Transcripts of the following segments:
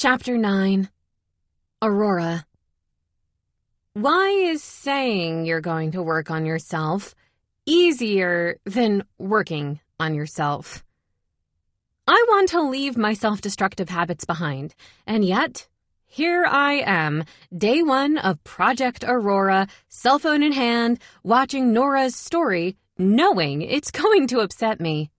Chapter 9. Aurora. Why is saying you're going to work on yourself easier than working on yourself? I want to leave my self-destructive habits behind, and yet, here I am, day one of Project Aurora, cell phone in hand, watching Nora's story, knowing it's going to upset me.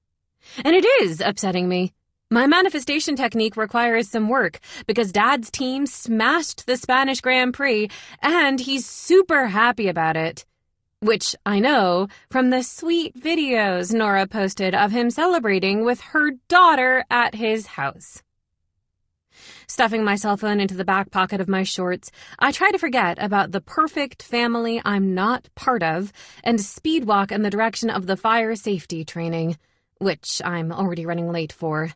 And it is upsetting me. My manifestation technique requires some work because Dad's team smashed the Spanish Grand Prix and he's super happy about it. Which I know from the sweet videos Nora posted of him celebrating with her daughter at his house. Stuffing my cell phone into the back pocket of my shorts, I try to forget about the perfect family I'm not part of and speedwalk in the direction of the fire safety training, which I'm already running late for.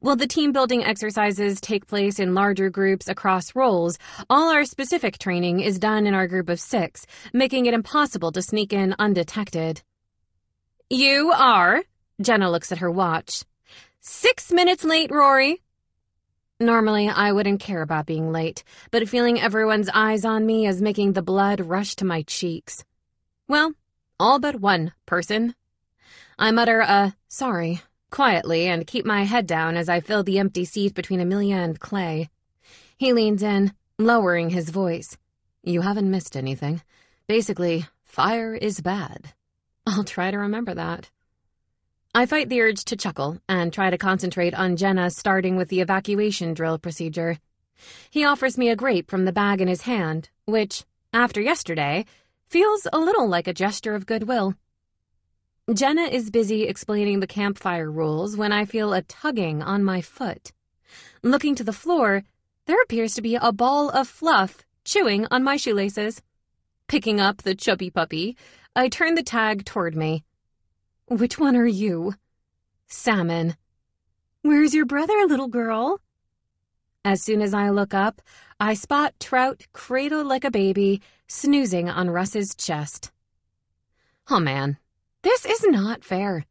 While the team-building exercises take place in larger groups across roles, all our specific training is done in our group of 6, making it impossible to sneak in undetected. You are, Jenna looks at her watch, 6 minutes late, Rory. Normally, I wouldn't care about being late, but feeling everyone's eyes on me is making the blood rush to my cheeks. Well, all but one person. I mutter a sorry quietly and keep my head down as I fill the empty seat between Amelia and Clay. He leans in, lowering his voice. You haven't missed anything. Basically, fire is bad. I'll try to remember that. I fight the urge to chuckle and try to concentrate on Jenna starting with the evacuation drill procedure. He offers me a grape from the bag in his hand, which, after yesterday, feels a little like a gesture of goodwill. Jenna is busy explaining the campfire rules when I feel a tugging on my foot. Looking to the floor, there appears to be a ball of fluff chewing on my shoelaces. Picking up the chubby puppy, I turn the tag toward me. Which one are you? Salmon. Where's your brother, little girl? As soon as I look up, I spot Trout cradled like a baby, snoozing on Russ's chest. Oh man. This is not fair.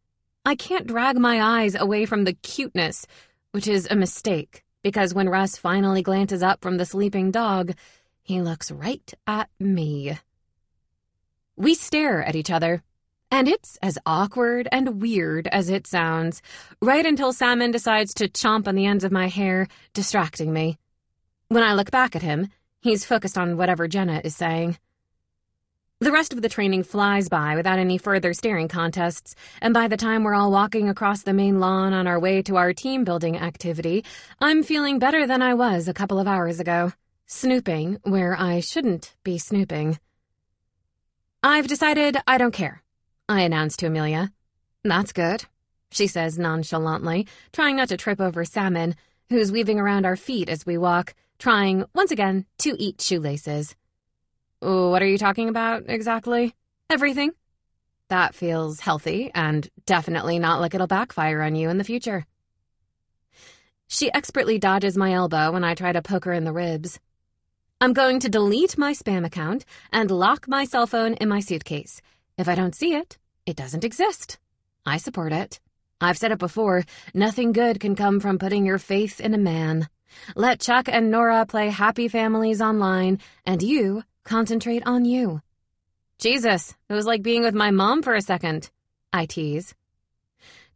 I can't drag my eyes away from the cuteness, which is a mistake, because when Russ finally glances up from the sleeping dog, he looks right at me. We stare at each other, and it's as awkward and weird as it sounds, right until Salmon decides to chomp on the ends of my hair, distracting me. When I look back at him, he's focused on whatever Jenna is saying. The rest of the training flies by without any further staring contests, and by the time we're all walking across the main lawn on our way to our team-building activity, I'm feeling better than I was a couple of hours ago, snooping where I shouldn't be snooping. I've decided I don't care, I announced to Amelia. That's good, she says nonchalantly, trying not to trip over Salmon, who's weaving around our feet as we walk, trying, once again, to eat shoelaces. What are you talking about, exactly? Everything. That feels healthy and definitely not like it'll backfire on you in the future. She expertly dodges my elbow when I try to poke her in the ribs. I'm going to delete my spam account and lock my cell phone in my suitcase. If I don't see it, it doesn't exist. I support it. I've said it before, nothing good can come from putting your faith in a man. Let Chuck and Nora play happy families online, and you concentrate on you. Jesus, it was like being with my mom for a second, I tease.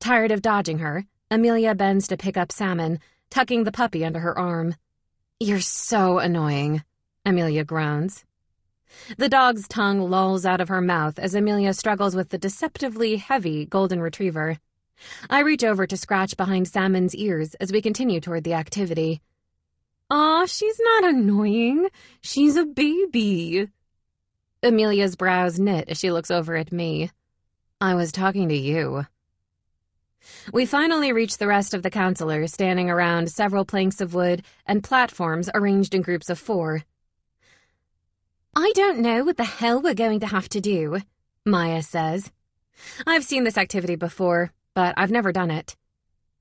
Tired of dodging her, Amelia bends to pick up Salmon, tucking the puppy under her arm. You're so annoying, Amelia groans. The dog's tongue lolls out of her mouth as Amelia struggles with the deceptively heavy golden retriever. I reach over to scratch behind Salmon's ears as we continue toward the activity. Aw, she's not annoying. She's a baby. Amelia's brows knit as she looks over at me. I was talking to you. We finally reach the rest of the counselors standing around several planks of wood and platforms arranged in groups of 4. I don't know what the hell we're going to have to do, Maya says. I've seen this activity before, but I've never done it.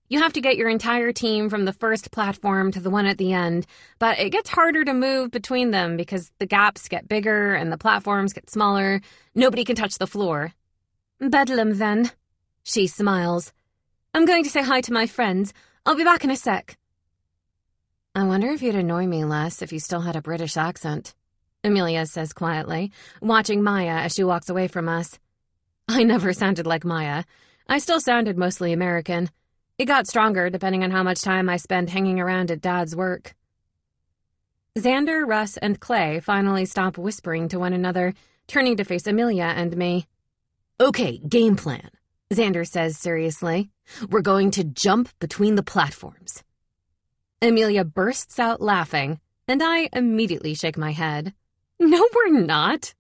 You have to get your entire team from the first platform to the one at the end, but it gets harder to move between them because the gaps get bigger and the platforms get smaller. Nobody can touch the floor. Bedlam, then. She smiles. I'm going to say hi to my friends. I'll be back in a sec. I wonder if you'd annoy me less if you still had a British accent, Amelia says quietly, watching Maya as she walks away from us. I never sounded like Maya. I still sounded mostly American. It got stronger depending on how much time I spent hanging around at Dad's work. Xander, Russ, and Clay finally stop whispering to one another, turning to face Amelia and me. Okay, game plan, Xander says seriously. We're going to jump between the platforms. Amelia bursts out laughing, and I immediately shake my head. No, we're not.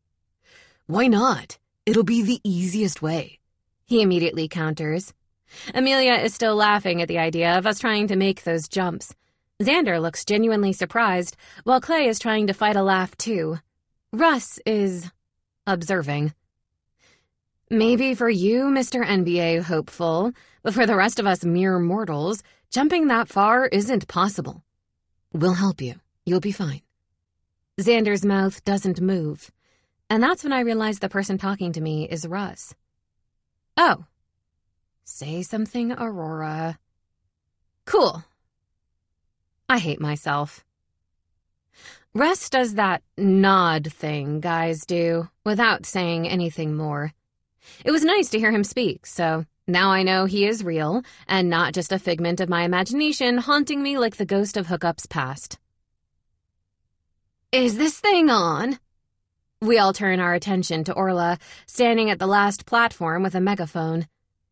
Why not? It'll be the easiest way, he immediately counters. Amelia is still laughing at the idea of us trying to make those jumps. Xander looks genuinely surprised, while Clay is trying to fight a laugh too. Russ is observing. Maybe for you, Mr. NBA hopeful, but for the rest of us mere mortals, jumping that far isn't possible. We'll help you. You'll be fine. Xander's mouth doesn't move, and that's when I realize the person talking to me is Russ. Oh. Say something, Aurora. Cool. I hate myself. Russ does that nod thing guys do, without saying anything more. It was nice to hear him speak, so now I know he is real, and not just a figment of my imagination haunting me like the ghost of hookups past. Is this thing on? We all turn our attention to Orla, standing at the last platform with a megaphone.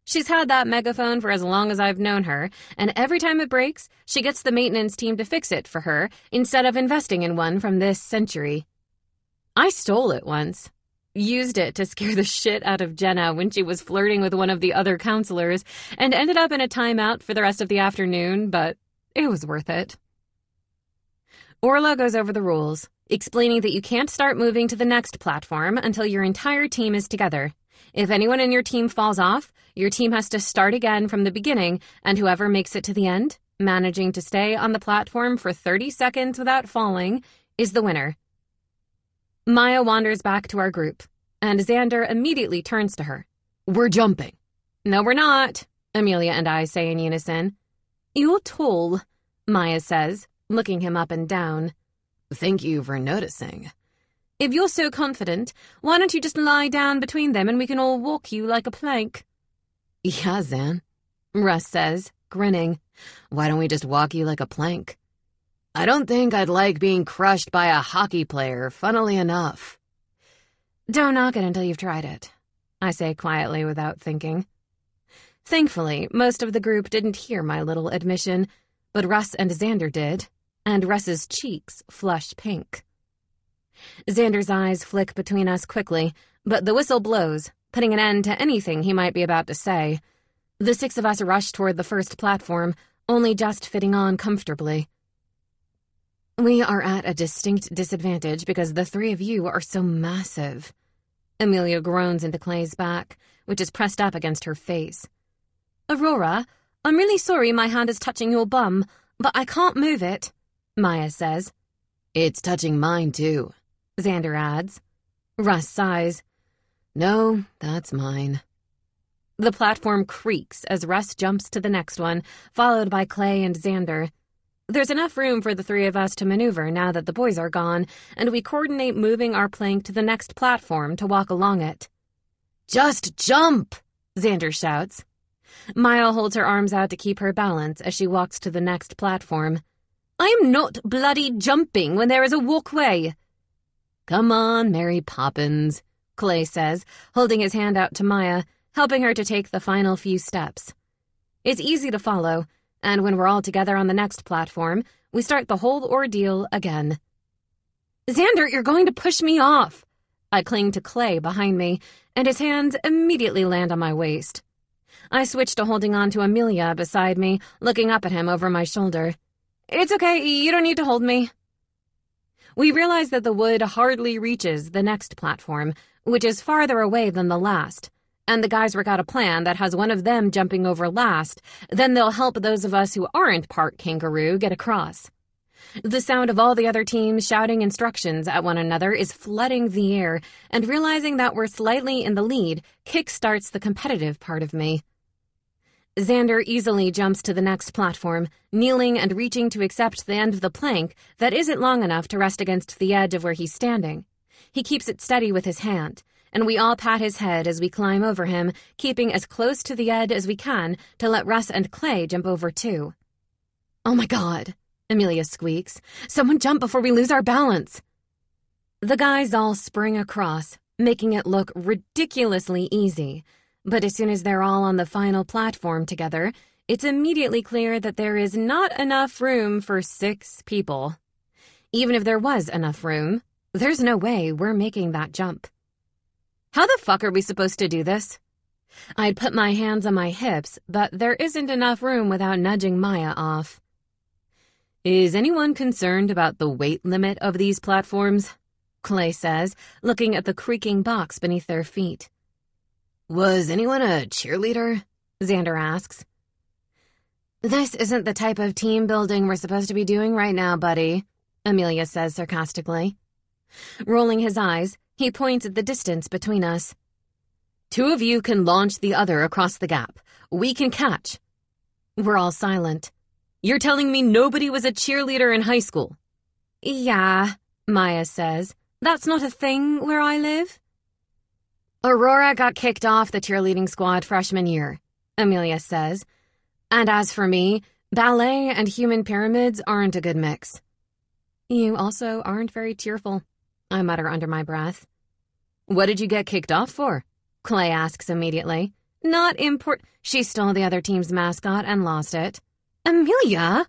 She's had that megaphone for as long as I've known her, and every time it breaks, she gets the maintenance team to fix it for her instead of investing in one from this century. I stole it once. Used it to scare the shit out of Jenna when she was flirting with one of the other counselors, and ended up in a timeout for the rest of the afternoon, but it was worth it. Orla goes over the rules, explaining that you can't start moving to the next platform until your entire team is together. If anyone in your team falls off, your team has to start again from the beginning, and whoever makes it to the end, managing to stay on the platform for 30 seconds without falling, is the winner. Maya wanders back to our group, and Xander immediately turns to her. We're jumping. No, we're not, Amelia and I say in unison. You're tall, Maya says, looking him up and down. Thank you for noticing. If you're so confident, why don't you just lie down between them and we can all walk you like a plank? Yeah, Xan, Russ says, grinning. Why don't we just walk you like a plank? I don't think I'd like being crushed by a hockey player, funnily enough. Don't knock it until you've tried it, I say quietly without thinking. Thankfully, most of the group didn't hear my little admission, but Russ and Xander did, and Russ's cheeks flush pink. Xander's eyes flick between us quickly, but the whistle blows, putting an end to anything he might be about to say. The six of us rush toward the first platform, only just fitting on comfortably. We are at a distinct disadvantage because the three of you are so massive. Amelia groans into Clay's back, which is pressed up against her face. Aurora, I'm really sorry my hand is touching your bum, but I can't move it, Maya says. It's touching mine, too, Xander adds. Russ sighs. No, that's mine. The platform creaks as Russ jumps to the next one, followed by Clay and Xander. There's enough room for the three of us to maneuver now that the boys are gone, and we coordinate moving our plank to the next platform to walk along it. Just jump, Xander shouts. Maya holds her arms out to keep her balance as she walks to the next platform. I am not bloody jumping when there is a walkway. Come on, Mary Poppins, Clay says, holding his hand out to Maya, helping her to take the final few steps. It's easy to follow, and when we're all together on the next platform, we start the whole ordeal again. Xander, you're going to push me off. I cling to Clay behind me, and his hands immediately land on my waist. I switch to holding on to Amelia beside me, looking up at him over my shoulder. It's okay, you don't need to hold me. We realize that the wood hardly reaches the next platform, which is farther away than the last, and the guys work out a plan that has one of them jumping over last, then they'll help those of us who aren't part kangaroo get across. The sound of all the other teams shouting instructions at one another is flooding the air, and realizing that we're slightly in the lead kickstarts the competitive part of me. Xander easily jumps to the next platform, kneeling and reaching to accept the end of the plank that isn't long enough to rest against the edge of where he's standing. He keeps it steady with his hand, and we all pat his head as we climb over him, keeping as close to the edge as we can to let Russ and Clay jump over too. "Oh my God," Amelia squeaks. "Someone jump before we lose our balance." The guys all spring across, making it look ridiculously easy. But as soon as they're all on the final platform together, it's immediately clear that there is not enough room for 6 people. Even if there was enough room, there's no way we're making that jump. How the fuck are we supposed to do this? I'd put my hands on my hips, but there isn't enough room without nudging Maya off. "Is anyone concerned about the weight limit of these platforms?" Clay says, looking at the creaking box beneath their feet. "Was anyone a cheerleader?" Xander asks. "This isn't the type of team building we're supposed to be doing right now, buddy," Amelia says sarcastically. Rolling his eyes, he points at the distance between us. "2 of you can launch the other across the gap. We can catch." We're all silent. "You're telling me nobody was a cheerleader in high school?" "Yeah," Maya says. "That's not a thing where I live." "Aurora got kicked off the cheerleading squad freshman year," Amelia says. "And as for me, ballet and human pyramids aren't a good mix." "You also aren't very cheerful," I mutter under my breath. "What did you get kicked off for?" Clay asks immediately. "Not important." "She stole the other team's mascot and lost it." "Amelia!"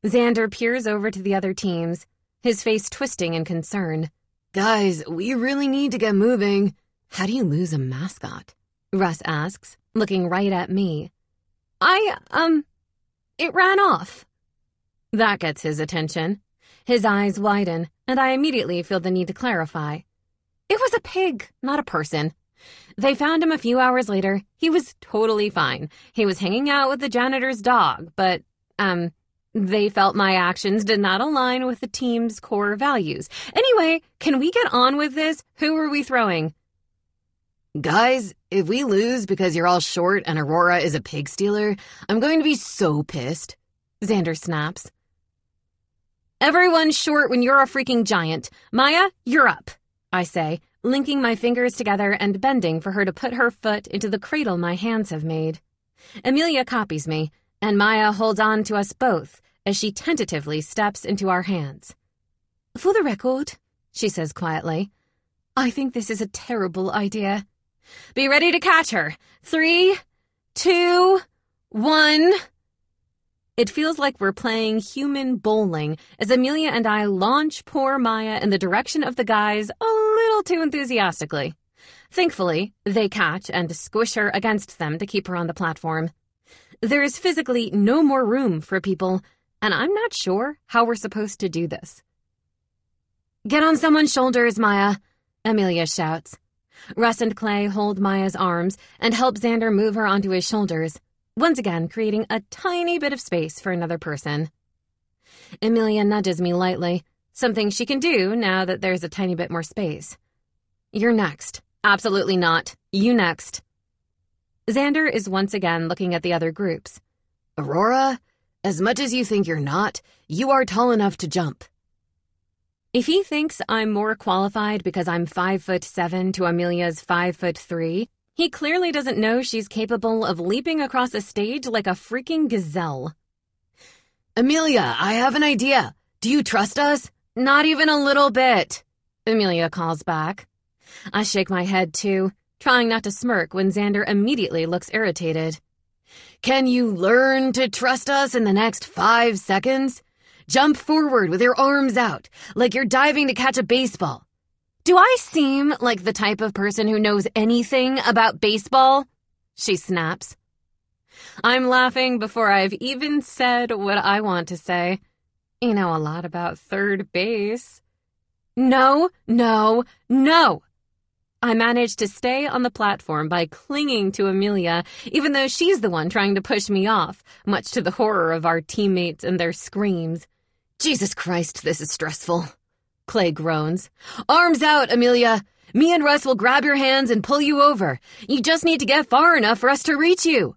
Xander peers over to the other teams, his face twisting in concern. "Guys, we really need to get moving." "How do you lose a mascot?" Russ asks, looking right at me. It ran off." That gets his attention. His eyes widen, and I immediately feel the need to clarify. "It was a pig, not a person. They found him a few hours later. He was totally fine. He was hanging out with the janitor's dog, but, they felt my actions did not align with the team's core values. Anyway, can we get on with this? Who are we throwing?" "Guys, if we lose because you're all short and Aurora is a pig stealer, I'm going to be so pissed," Xander snaps. "Everyone's short when you're a freaking giant. Maya, you're up," I say, linking my fingers together and bending for her to put her foot into the cradle my hands have made. Amelia copies me, and Maya holds on to us both as she tentatively steps into our hands. "For the record," she says quietly, "I think this is a terrible idea. Be ready to catch her. 3, 2, 1... It feels like we're playing human bowling as Amelia and I launch poor Maya in the direction of the guys a little too enthusiastically. Thankfully, they catch and squish her against them to keep her on the platform. There is physically no more room for people, and I'm not sure how we're supposed to do this. "Get on someone's shoulders, Maya," Amelia shouts. Russ and Clay hold Maya's arms and help Xander move her onto his shoulders, once again creating a tiny bit of space for another person. Amelia nudges me lightly, something she can do now that there's a tiny bit more space. "You're next." "Absolutely not. You next." Xander is once again looking at the other groups. "Aurora, as much as you think you're not, you are tall enough to jump." If he thinks I'm more qualified because I'm 5'7" to Amelia's 5'3", he clearly doesn't know she's capable of leaping across a stage like a freaking gazelle. "Amelia, I have an idea. Do you trust us?" "Not even a little bit," Amelia calls back. I shake my head too, trying not to smirk when Xander immediately looks irritated. "Can you learn to trust us in the next 5 seconds? Jump forward with your arms out, like you're diving to catch a baseball." "Do I seem like the type of person who knows anything about baseball?" she snaps. I'm laughing before I've even said what I want to say. "You know a lot about third base." No. I managed to stay on the platform by clinging to Amelia, even though she's the one trying to push me off, much to the horror of our teammates and their screams. "Jesus Christ, this is stressful," Clay groans. "Arms out, Amelia. Me and Russ will grab your hands and pull you over. You just need to get far enough for us to reach you."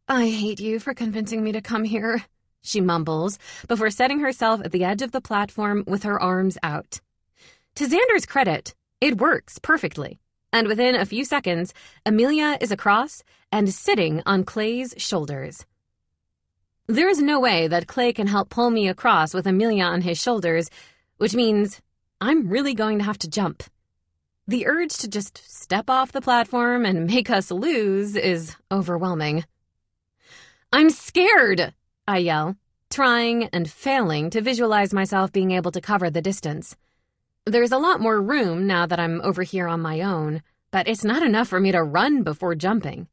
I hate you for convincing me to come here, she mumbles, before setting herself at the edge of the platform with her arms out. To Xander's credit, it works perfectly, and within a few seconds, Amelia is across and sitting on Clay's shoulders. There is no way that Clay can help pull me across with Amelia on his shoulders, which means I'm really going to have to jump. The urge to just step off the platform and make us lose is overwhelming. I'm scared, I yell, trying and failing to visualize myself being able to cover the distance. There's a lot more room now that I'm over here on my own, but it's not enough for me to run before jumping.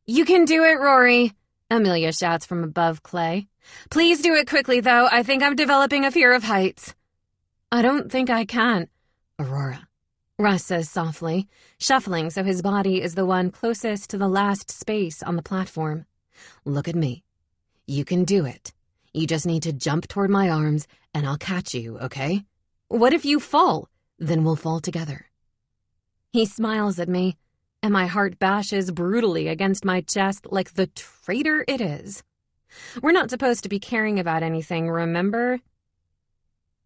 You can do it, Rory, Amelia shouts from above Clay. Please do it quickly, though. I think I'm developing a fear of heights. I don't think I can, Aurora, Russ says softly, shuffling so his body is the one closest to the last space on the platform. Look at me. You can do it. You just need to jump toward my arms, and I'll catch you, okay? What if you fall? Then we'll fall together. He smiles at me, and my heart bashes brutally against my chest like the traitor it is. We're not supposed to be caring about anything, remember?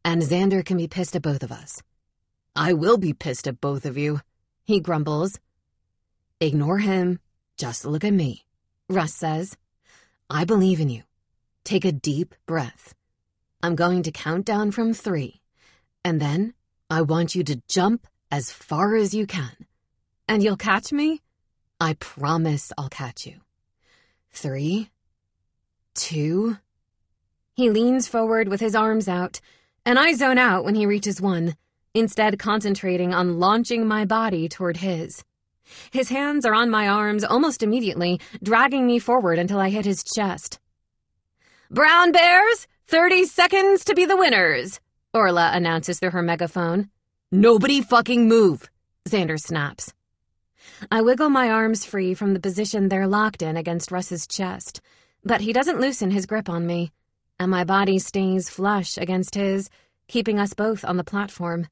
And Xander can be pissed at both of us. I will be pissed at both of you, he grumbles. Ignore him. Just look at me, Russ says. I believe in you. Take a deep breath. I'm going to count down from 3, and then I want you to jump as far as you can. And you'll catch me? I promise I'll catch you. 3, 2... He leans forward with his arms out, and I zone out when he reaches 1, instead concentrating on launching my body toward his. His hands are on my arms almost immediately, dragging me forward until I hit his chest. Brown Bears, 30 seconds to be the winners, Orla announces through her megaphone. Nobody fucking move, Xander snaps. I wiggle my arms free from the position they're locked in against Russ's chest, but he doesn't loosen his grip on me, and my body stays flush against his, keeping us both on the platform.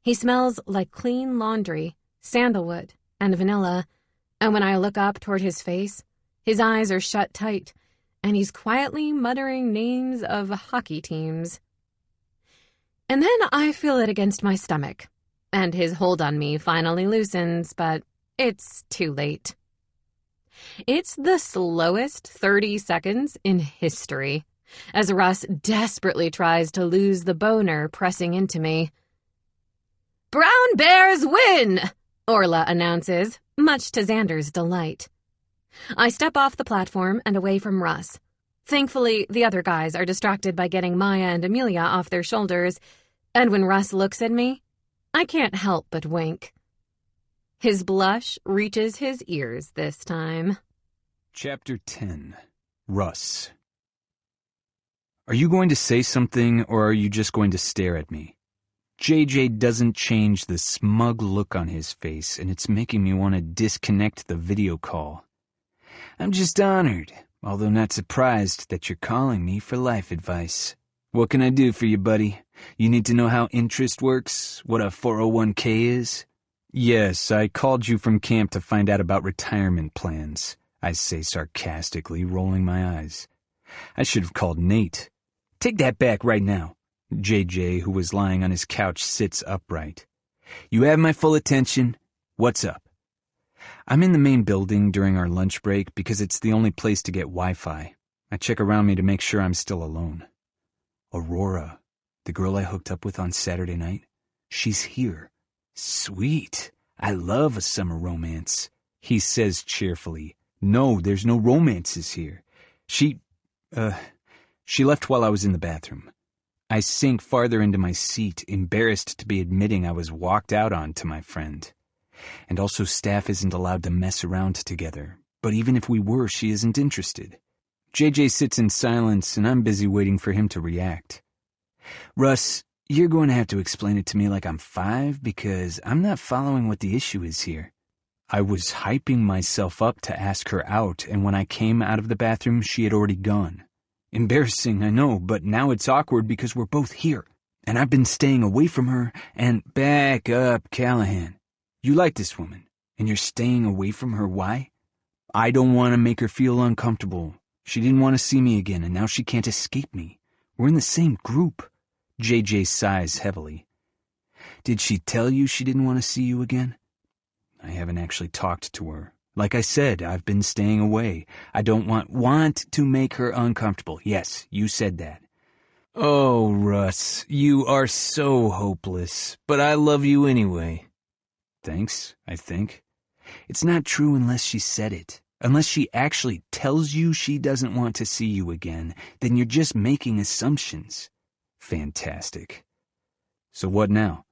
He smells like clean laundry, sandalwood, and vanilla, and when I look up toward his face, his eyes are shut tight, and he's quietly muttering names of hockey teams. And then I feel it against my stomach, and his hold on me finally loosens, but it's too late. It's the slowest 30 seconds in history, as Russ desperately tries to lose the boner pressing into me. Brown Bears win! Orla announces, much to Xander's delight. I step off the platform and away from Russ. Thankfully, the other guys are distracted by getting Maya and Amelia off their shoulders, and when Russ looks at me, I can't help but wink. His blush reaches his ears this time. Chapter 10. Russ. Are you going to say something, or are you just going to stare at me? JJ doesn't change the smug look on his face, and it's making me want to disconnect the video call. I'm just honored, although not surprised that you're calling me for life advice. What can I do for you, buddy? You need to know how interest works, what a 401k is? Yes, I called you from camp to find out about retirement plans, I say sarcastically, rolling my eyes. I should have called Nate. Take that back right now. JJ, who was lying on his couch, sits upright. You have my full attention. What's up? I'm in the main building during our lunch break because it's the only place to get Wi-Fi. I check around me to make sure I'm still alone. Aurora, the girl I hooked up with on Saturday night, she's here. Sweet. I love a summer romance. He says cheerfully. No, there's no romances here. She left while I was in the bathroom. I sink farther into my seat, embarrassed to be admitting I was walked out on to my friend. And also staff isn't allowed to mess around together. But even if we were, she isn't interested. JJ sits in silence, and I'm busy waiting for him to react. Russ, you're going to have to explain it to me like I'm 5, because I'm not following what the issue is here. I was hyping myself up to ask her out, and when I came out of the bathroom, she had already gone. Embarrassing, I know, but now it's awkward because we're both here, and I've been staying away from her, and back up, Callahan. You like this woman, and you're staying away from her, why? I don't want to make her feel uncomfortable. She didn't want to see me again, and now she can't escape me. We're in the same group. JJ sighs heavily. Did she tell you she didn't want to see you again? I haven't actually talked to her. Like I said, I've been staying away. I don't want to make her uncomfortable. Yes, you said that. Oh, Russ, you are so hopeless, but I love you anyway. Thanks, I think. It's not true unless she said it. Unless she actually tells you she doesn't want to see you again, then you're just making assumptions. Fantastic. So what now?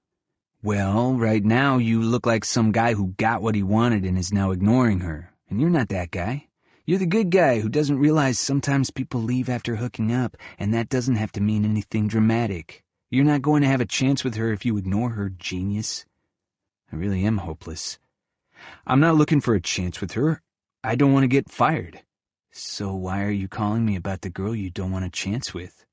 Well, right now you look like some guy who got what he wanted and is now ignoring her. And you're not that guy. You're the good guy who doesn't realize sometimes people leave after hooking up, and that doesn't have to mean anything dramatic. You're not going to have a chance with her if you ignore her, genius. I really am hopeless. I'm not looking for a chance with her. I don't want to get fired. So why are you calling me about the girl you don't want a chance with?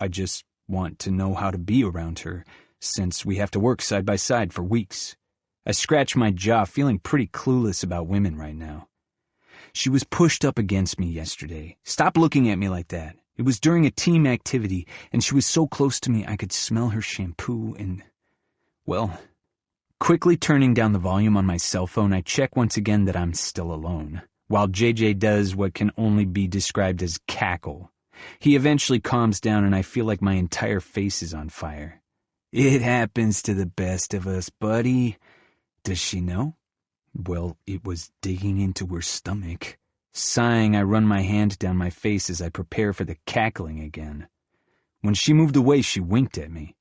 I just want to know how to be around her, since we have to work side by side for weeks. I scratch my jaw, feeling pretty clueless about women right now. She was pushed up against me yesterday. Stop looking at me like that. It was during a team activity, and she was so close to me I could smell her shampoo and, well... Quickly turning down the volume on my cell phone, I check once again that I'm still alone, while JJ does what can only be described as cackle. He eventually calms down and I feel like my entire face is on fire. It happens to the best of us, buddy. Does she know? Well, it was digging into her stomach. Sighing, I run my hand down my face as I prepare for the cackling again. When she moved away, she winked at me.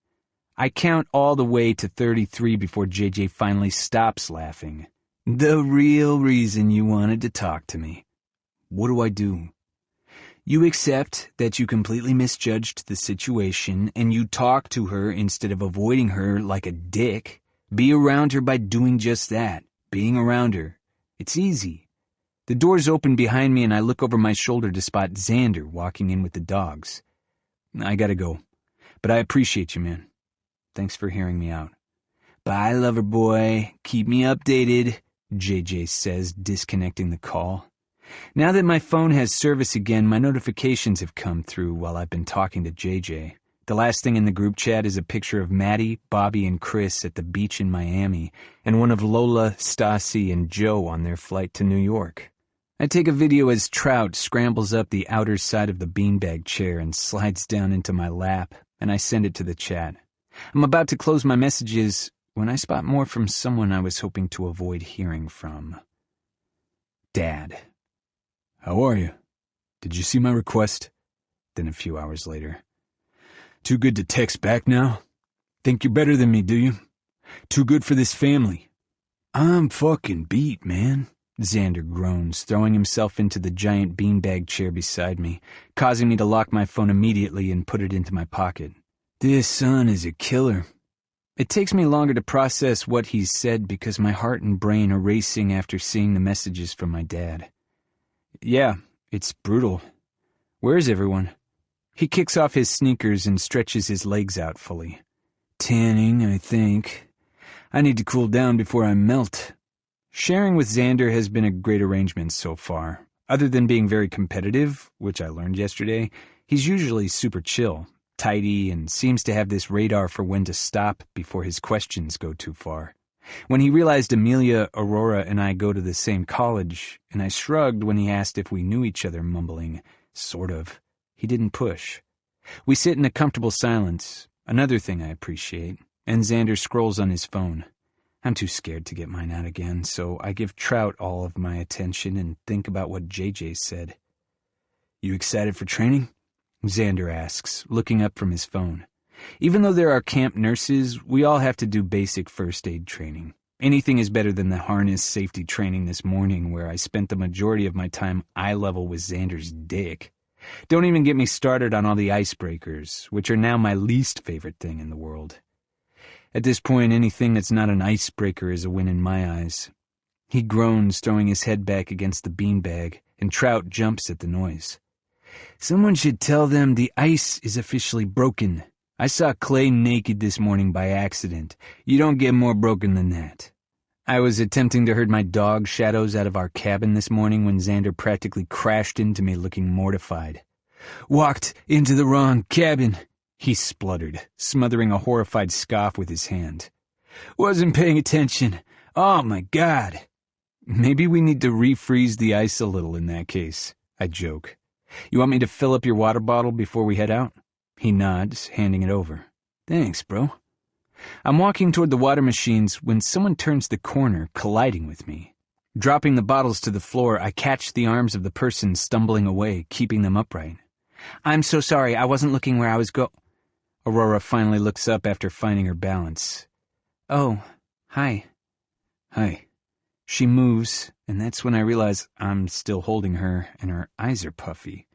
I count all the way to 33 before JJ finally stops laughing. The real reason you wanted to talk to me. What do I do? You accept that you completely misjudged the situation and you talk to her instead of avoiding her like a dick. Be around her by doing just that, being around her. It's easy. The door's open behind me and I look over my shoulder to spot Xander walking in with the dogs. I gotta go, but I appreciate you, man. Thanks for hearing me out. Bye, lover boy. Keep me updated, JJ says, disconnecting the call. Now that my phone has service again, my notifications have come through while I've been talking to JJ. The last thing in the group chat is a picture of Maddie, Bobby, and Chris at the beach in Miami, and one of Lola, Stassi, and Joe on their flight to New York. I take a video as Trout scrambles up the outer side of the beanbag chair and slides down into my lap, and I send it to the chat. I'm about to close my messages when I spot more from someone I was hoping to avoid hearing from. Dad. How are you? Did you see my request? Then a few hours later. Too good to text back now? Think you're better than me, do you? Too good for this family. I'm fucking beat, man. Xander groans, throwing himself into the giant beanbag chair beside me, causing me to lock my phone immediately and put it into my pocket. This son is a killer. It takes me longer to process what he's said because my heart and brain are racing after seeing the messages from my dad. Yeah, it's brutal. Where is everyone? He kicks off his sneakers and stretches his legs out fully. Tanning, I think. I need to cool down before I melt. Sharing with Xander has been a great arrangement so far. Other than being very competitive, which I learned yesterday, he's usually super chill, tidy, and seems to have this radar for when to stop before his questions go too far. When he realized Amelia, Aurora, and I go to the same college, and I shrugged when he asked if we knew each other, mumbling, sort of, he didn't push. We sit in a comfortable silence, another thing I appreciate, and Xander scrolls on his phone. I'm too scared to get mine out again, so I give Trout all of my attention and think about what JJ said. You excited for training? Xander asks, looking up from his phone. Even though there are camp nurses, we all have to do basic first aid training. Anything is better than the harness safety training this morning where I spent the majority of my time eye level with Xander's dick. Don't even get me started on all the icebreakers, which are now my least favorite thing in the world. At this point, anything that's not an icebreaker is a win in my eyes. He groans, throwing his head back against the beanbag, and Trout jumps at the noise. Someone should tell them the ice is officially broken. I saw Clay naked this morning by accident. You don't get more broken than that. I was attempting to herd my dog shadows out of our cabin this morning when Xander practically crashed into me looking mortified. "Walked into the wrong cabin," he spluttered, smothering a horrified scoff with his hand. "Wasn't paying attention. Oh my God." "Maybe we need to refreeze the ice a little in that case," I joke. "You want me to fill up your water bottle before we head out?" He nods, handing it over. "Thanks, bro." I'm walking toward the water machines when someone turns the corner, colliding with me. Dropping the bottles to the floor, I catch the arms of the person stumbling away, keeping them upright. "I'm so sorry, I wasn't looking where I was Aurora finally looks up after finding her balance. "Oh, hi." "Hi." She moves, and that's when I realize I'm still holding her, and her eyes are puffy.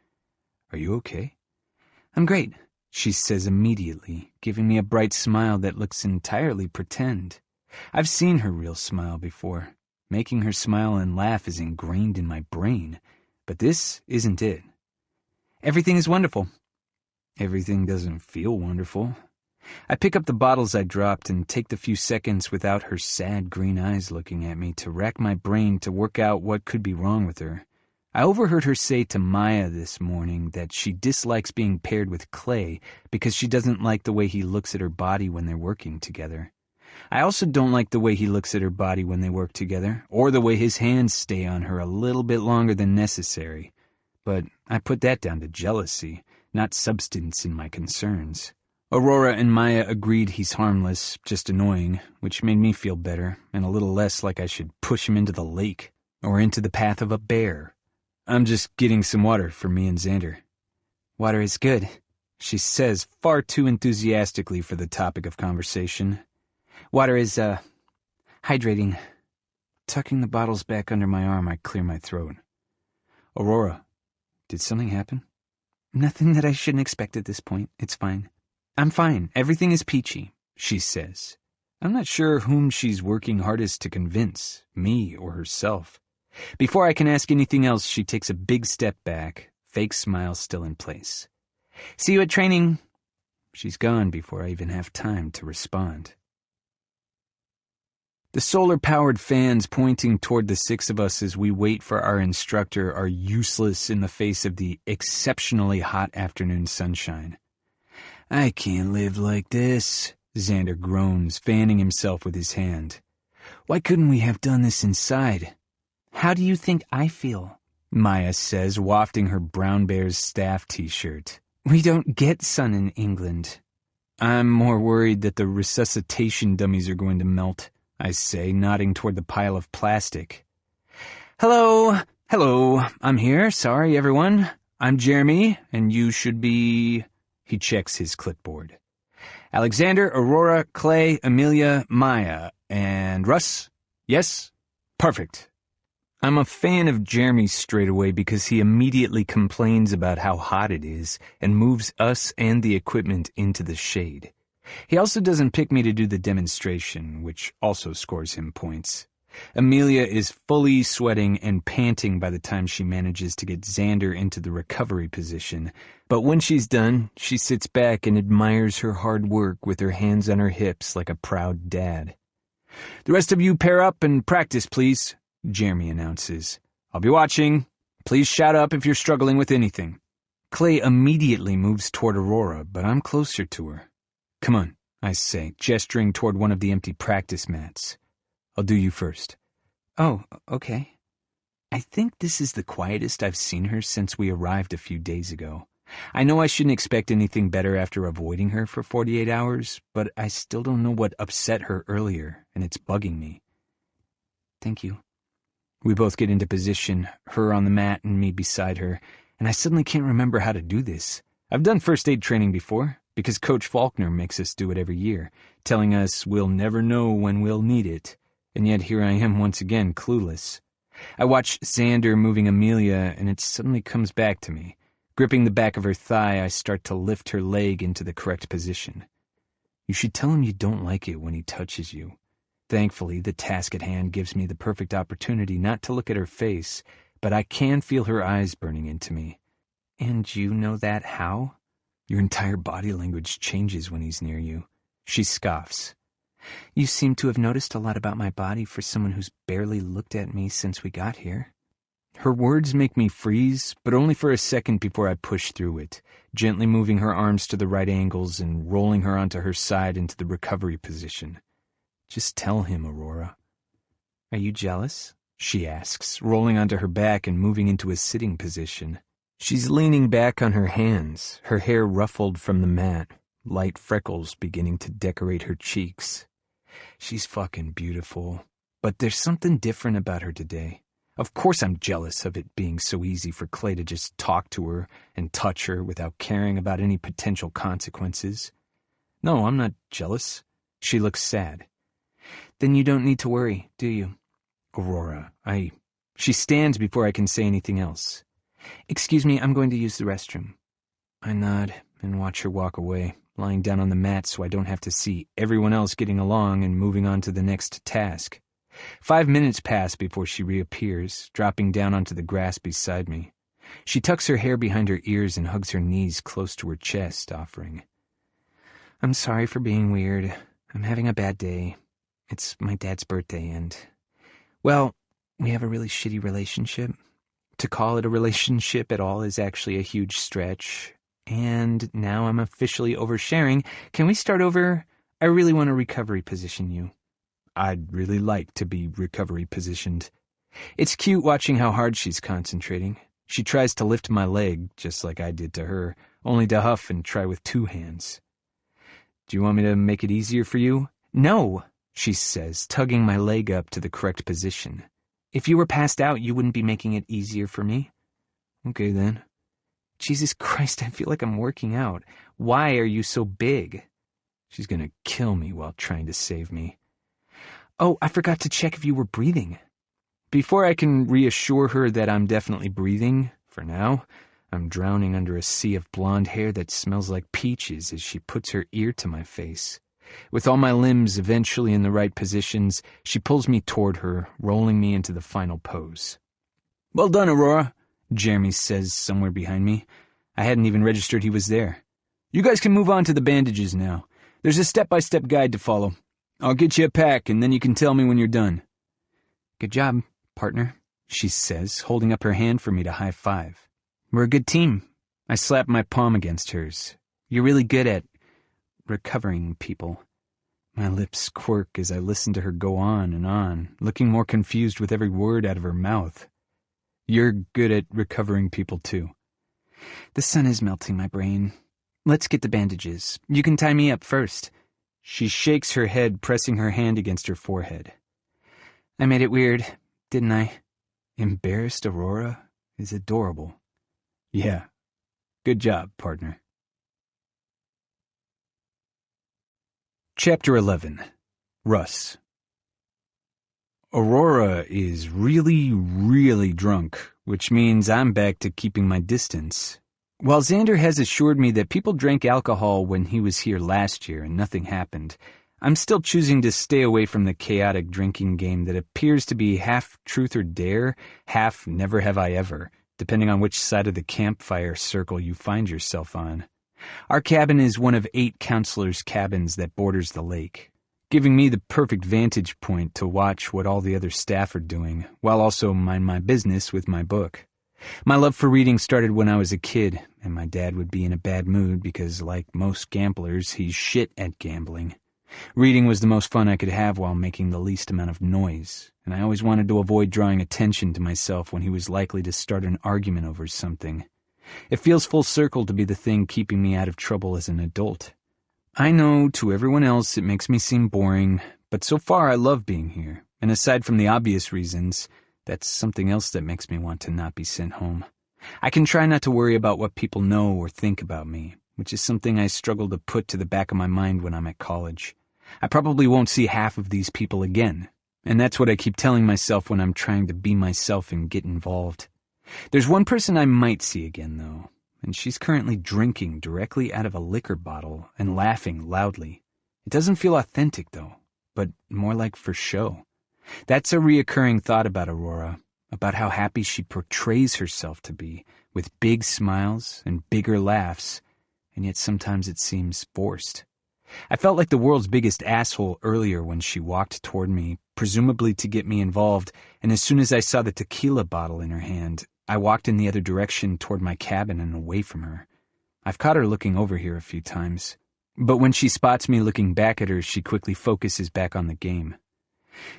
"Are you okay?" "I'm great," she says immediately, giving me a bright smile that looks entirely pretend. I've seen her real smile before. Making her smile and laugh is ingrained in my brain, but this isn't it. "Everything is wonderful." Everything doesn't feel wonderful. I pick up the bottles I dropped and take the few seconds without her sad green eyes looking at me to rack my brain to work out what could be wrong with her. I overheard her say to Maya this morning that she dislikes being paired with Clay because she doesn't like the way he looks at her body when they're working together. I also don't like the way he looks at her body when they work together, or the way his hands stay on her a little bit longer than necessary. But I put that down to jealousy, not substance in my concerns. Aurora and Maya agreed he's harmless, just annoying, which made me feel better, and a little less like I should push him into the lake, or into the path of a bear. I'm just getting some water for me and Xander. "Water is good," she says far too enthusiastically for the topic of conversation. "Water is, hydrating." Tucking the bottles back under my arm, I clear my throat. "Aurora, did something happen?" "Nothing that I shouldn't expect at this point. It's fine." "I'm fine. Everything is peachy," she says. I'm not sure whom she's working hardest to convince, me or herself. Before I can ask anything else, she takes a big step back, fake smile still in place. "See you at training." She's gone before I even have time to respond. The solar-powered fans pointing toward the six of us as we wait for our instructor are useless in the face of the exceptionally hot afternoon sunshine. "I can't live like this," Xander groans, fanning himself with his hand. "Why couldn't we have done this inside?" "How do you think I feel?" Maya says, wafting her Brown Bears staff t-shirt. "We don't get sun in England." "I'm more worried that the resuscitation dummies are going to melt," I say, nodding toward the pile of plastic. Hello, I'm here, sorry everyone. I'm Jeremy, and you should be..." He checks his clipboard. "Alexander, Aurora, Clay, Amelia, Maya, and Russ? Yes? Perfect." I'm a fan of Jeremy straight away because he immediately complains about how hot it is and moves us and the equipment into the shade. He also doesn't pick me to do the demonstration, which also scores him points. Amelia is fully sweating and panting by the time she manages to get Xander into the recovery position, but when she's done, she sits back and admires her hard work with her hands on her hips like a proud dad. "The rest of you pair up and practice, please," Jeremy announces. "I'll be watching. Please shout up if you're struggling with anything." Clay immediately moves toward Aurora, but I'm closer to her. "Come on," I say, gesturing toward one of the empty practice mats. "I'll do you first." "Oh, okay." I think this is the quietest I've seen her since we arrived a few days ago. I know I shouldn't expect anything better after avoiding her for 48 hours, but I still don't know what upset her earlier, and it's bugging me. "Thank you." We both get into position, her on the mat and me beside her, and I suddenly can't remember how to do this. I've done first aid training before, because Coach Faulkner makes us do it every year, telling us we'll never know when we'll need it, and yet here I am once again clueless. I watch Xander moving Amelia, and it suddenly comes back to me. Gripping the back of her thigh, I start to lift her leg into the correct position. You should tell him you don't like it when he touches you. Thankfully, the task at hand gives me the perfect opportunity not to look at her face, but I can feel her eyes burning into me. "And you know that how?" "Your entire body language changes when he's near you." She scoffs. You seem to have noticed a lot about my body for someone who's barely looked at me since we got here. Her words make me freeze, but only for a second before I push through it, gently moving her arms to the right angles and rolling her onto her side into the recovery position. Just tell him, Aurora. Are you jealous? She asks, rolling onto her back and moving into a sitting position. She's leaning back on her hands, her hair ruffled from the mat, light freckles beginning to decorate her cheeks. She's fucking beautiful, but there's something different about her today. Of course I'm jealous of it being so easy for Clay to just talk to her and touch her without caring about any potential consequences. No, I'm not jealous. She looks sad. Then you don't need to worry, do you? Aurora, She stands before I can say anything else. Excuse me, I'm going to use the restroom. I nod and watch her walk away, lying down on the mat so I don't have to see everyone else getting along and moving on to the next task. 5 minutes pass before she reappears, dropping down onto the grass beside me. She tucks her hair behind her ears and hugs her knees close to her chest, offering, I'm sorry for being weird. I'm having a bad day. It's my dad's birthday and, well, we have a really shitty relationship. To call it a relationship at all is actually a huge stretch. And now I'm officially oversharing. Can we start over? I really want to recovery position you. I'd really like to be recovery positioned. It's cute watching how hard she's concentrating. She tries to lift my leg, just like I did to her, only to huff and try with 2 hands. Do you want me to make it easier for you? No, she says, tugging my leg up to the correct position. If you were passed out, you wouldn't be making it easier for me. Okay, then. Jesus Christ, I feel like I'm working out. Why are you so big? She's gonna kill me while trying to save me. Oh, I forgot to check if you were breathing. Before I can reassure her that I'm definitely breathing, for now, I'm drowning under a sea of blonde hair that smells like peaches as she puts her ear to my face. With all my limbs eventually in the right positions, she pulls me toward her, rolling me into the final pose. Well done, Aurora, Jeremy says somewhere behind me. I hadn't even registered he was there. You guys can move on to the bandages now. There's a step-by-step guide to follow. I'll get you a pack, and then you can tell me when you're done. Good job, partner, she says, holding up her hand for me to high-five. We're a good team. I slap my palm against hers. You're really good at recovering people. My lips quirk as I listen to her go on, looking more confused with every word out of her mouth. You're good at recovering people, too. The sun is melting my brain. Let's get the bandages. You can tie me up first. She shakes her head, pressing her hand against her forehead. I made it weird, didn't I? Embarrassed Aurora is adorable. Yeah. Good job, partner. Chapter 11. Russ. Aurora is really, really drunk, which means I'm back to keeping my distance. While Xander has assured me that people drank alcohol when he was here last year and nothing happened, I'm still choosing to stay away from the chaotic drinking game that appears to be half truth or dare, half never have I ever, depending on which side of the campfire circle you find yourself on. Our cabin is one of 8 counselors' cabins that borders the lake, giving me the perfect vantage point to watch what all the other staff are doing, while also mind my business with my book. My love for reading started when I was a kid, and my dad would be in a bad mood because, like most gamblers, he's shit at gambling. Reading was the most fun I could have while making the least amount of noise, and I always wanted to avoid drawing attention to myself when he was likely to start an argument over something. It feels full circle to be the thing keeping me out of trouble as an adult. I know to everyone else it makes me seem boring, but so far I love being here, and aside from the obvious reasons, that's something else that makes me want to not be sent home. I can try not to worry about what people know or think about me, which is something I struggle to put to the back of my mind when I'm at college. I probably won't see half of these people again, and that's what I keep telling myself when I'm trying to be myself and get involved. There's one person I might see again, though, and she's currently drinking directly out of a liquor bottle and laughing loudly. It doesn't feel authentic, though, but more like for show. That's a reoccurring thought about Aurora, about how happy she portrays herself to be, with big smiles and bigger laughs, and yet sometimes it seems forced. I felt like the world's biggest asshole earlier when she walked toward me, presumably to get me involved, and as soon as I saw the tequila bottle in her hand, I walked in the other direction toward my cabin and away from her. I've caught her looking over here a few times, but when she spots me looking back at her, she quickly focuses back on the game.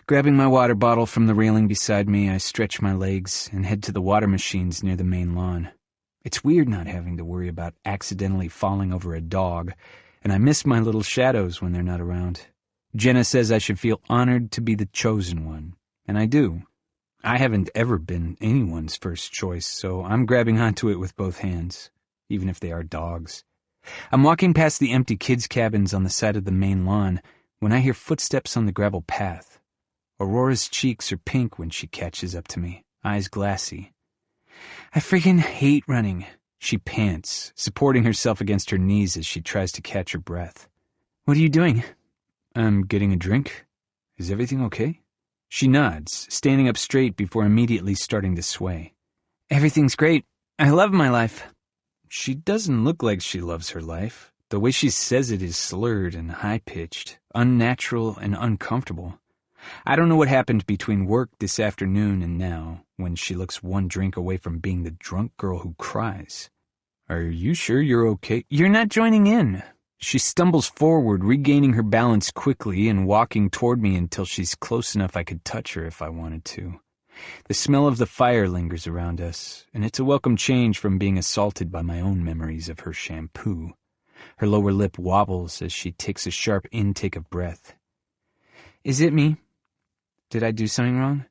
Grabbing my water bottle from the railing beside me, I stretch my legs and head to the water machines near the main lawn. It's weird not having to worry about accidentally falling over a dog, and I miss my little shadows when they're not around. Jenna says I should feel honored to be the chosen one, and I do. I haven't ever been anyone's first choice, so I'm grabbing onto it with both hands, even if they are dogs. I'm walking past the empty kids' cabins on the side of the main lawn when I hear footsteps on the gravel path. Aurora's cheeks are pink when she catches up to me, eyes glassy. I freaking hate running. She pants, supporting herself against her knees as she tries to catch her breath. What are you doing? I'm getting a drink. Is everything okay? She nods, standing up straight before immediately starting to sway. Everything's great. I love my life. She doesn't look like she loves her life. The way she says it is slurred and high-pitched, unnatural and uncomfortable. I don't know what happened between work this afternoon and now, when she looks one drink away from being the drunk girl who cries. Are you sure you're okay? You're not joining in. She stumbles forward, regaining her balance quickly and walking toward me until she's close enough I could touch her if I wanted to. The smell of the fire lingers around us, and it's a welcome change from being assaulted by my own memories of her shampoo. Her lower lip wobbles as she takes a sharp intake of breath. Is it me? Did I do something wrong?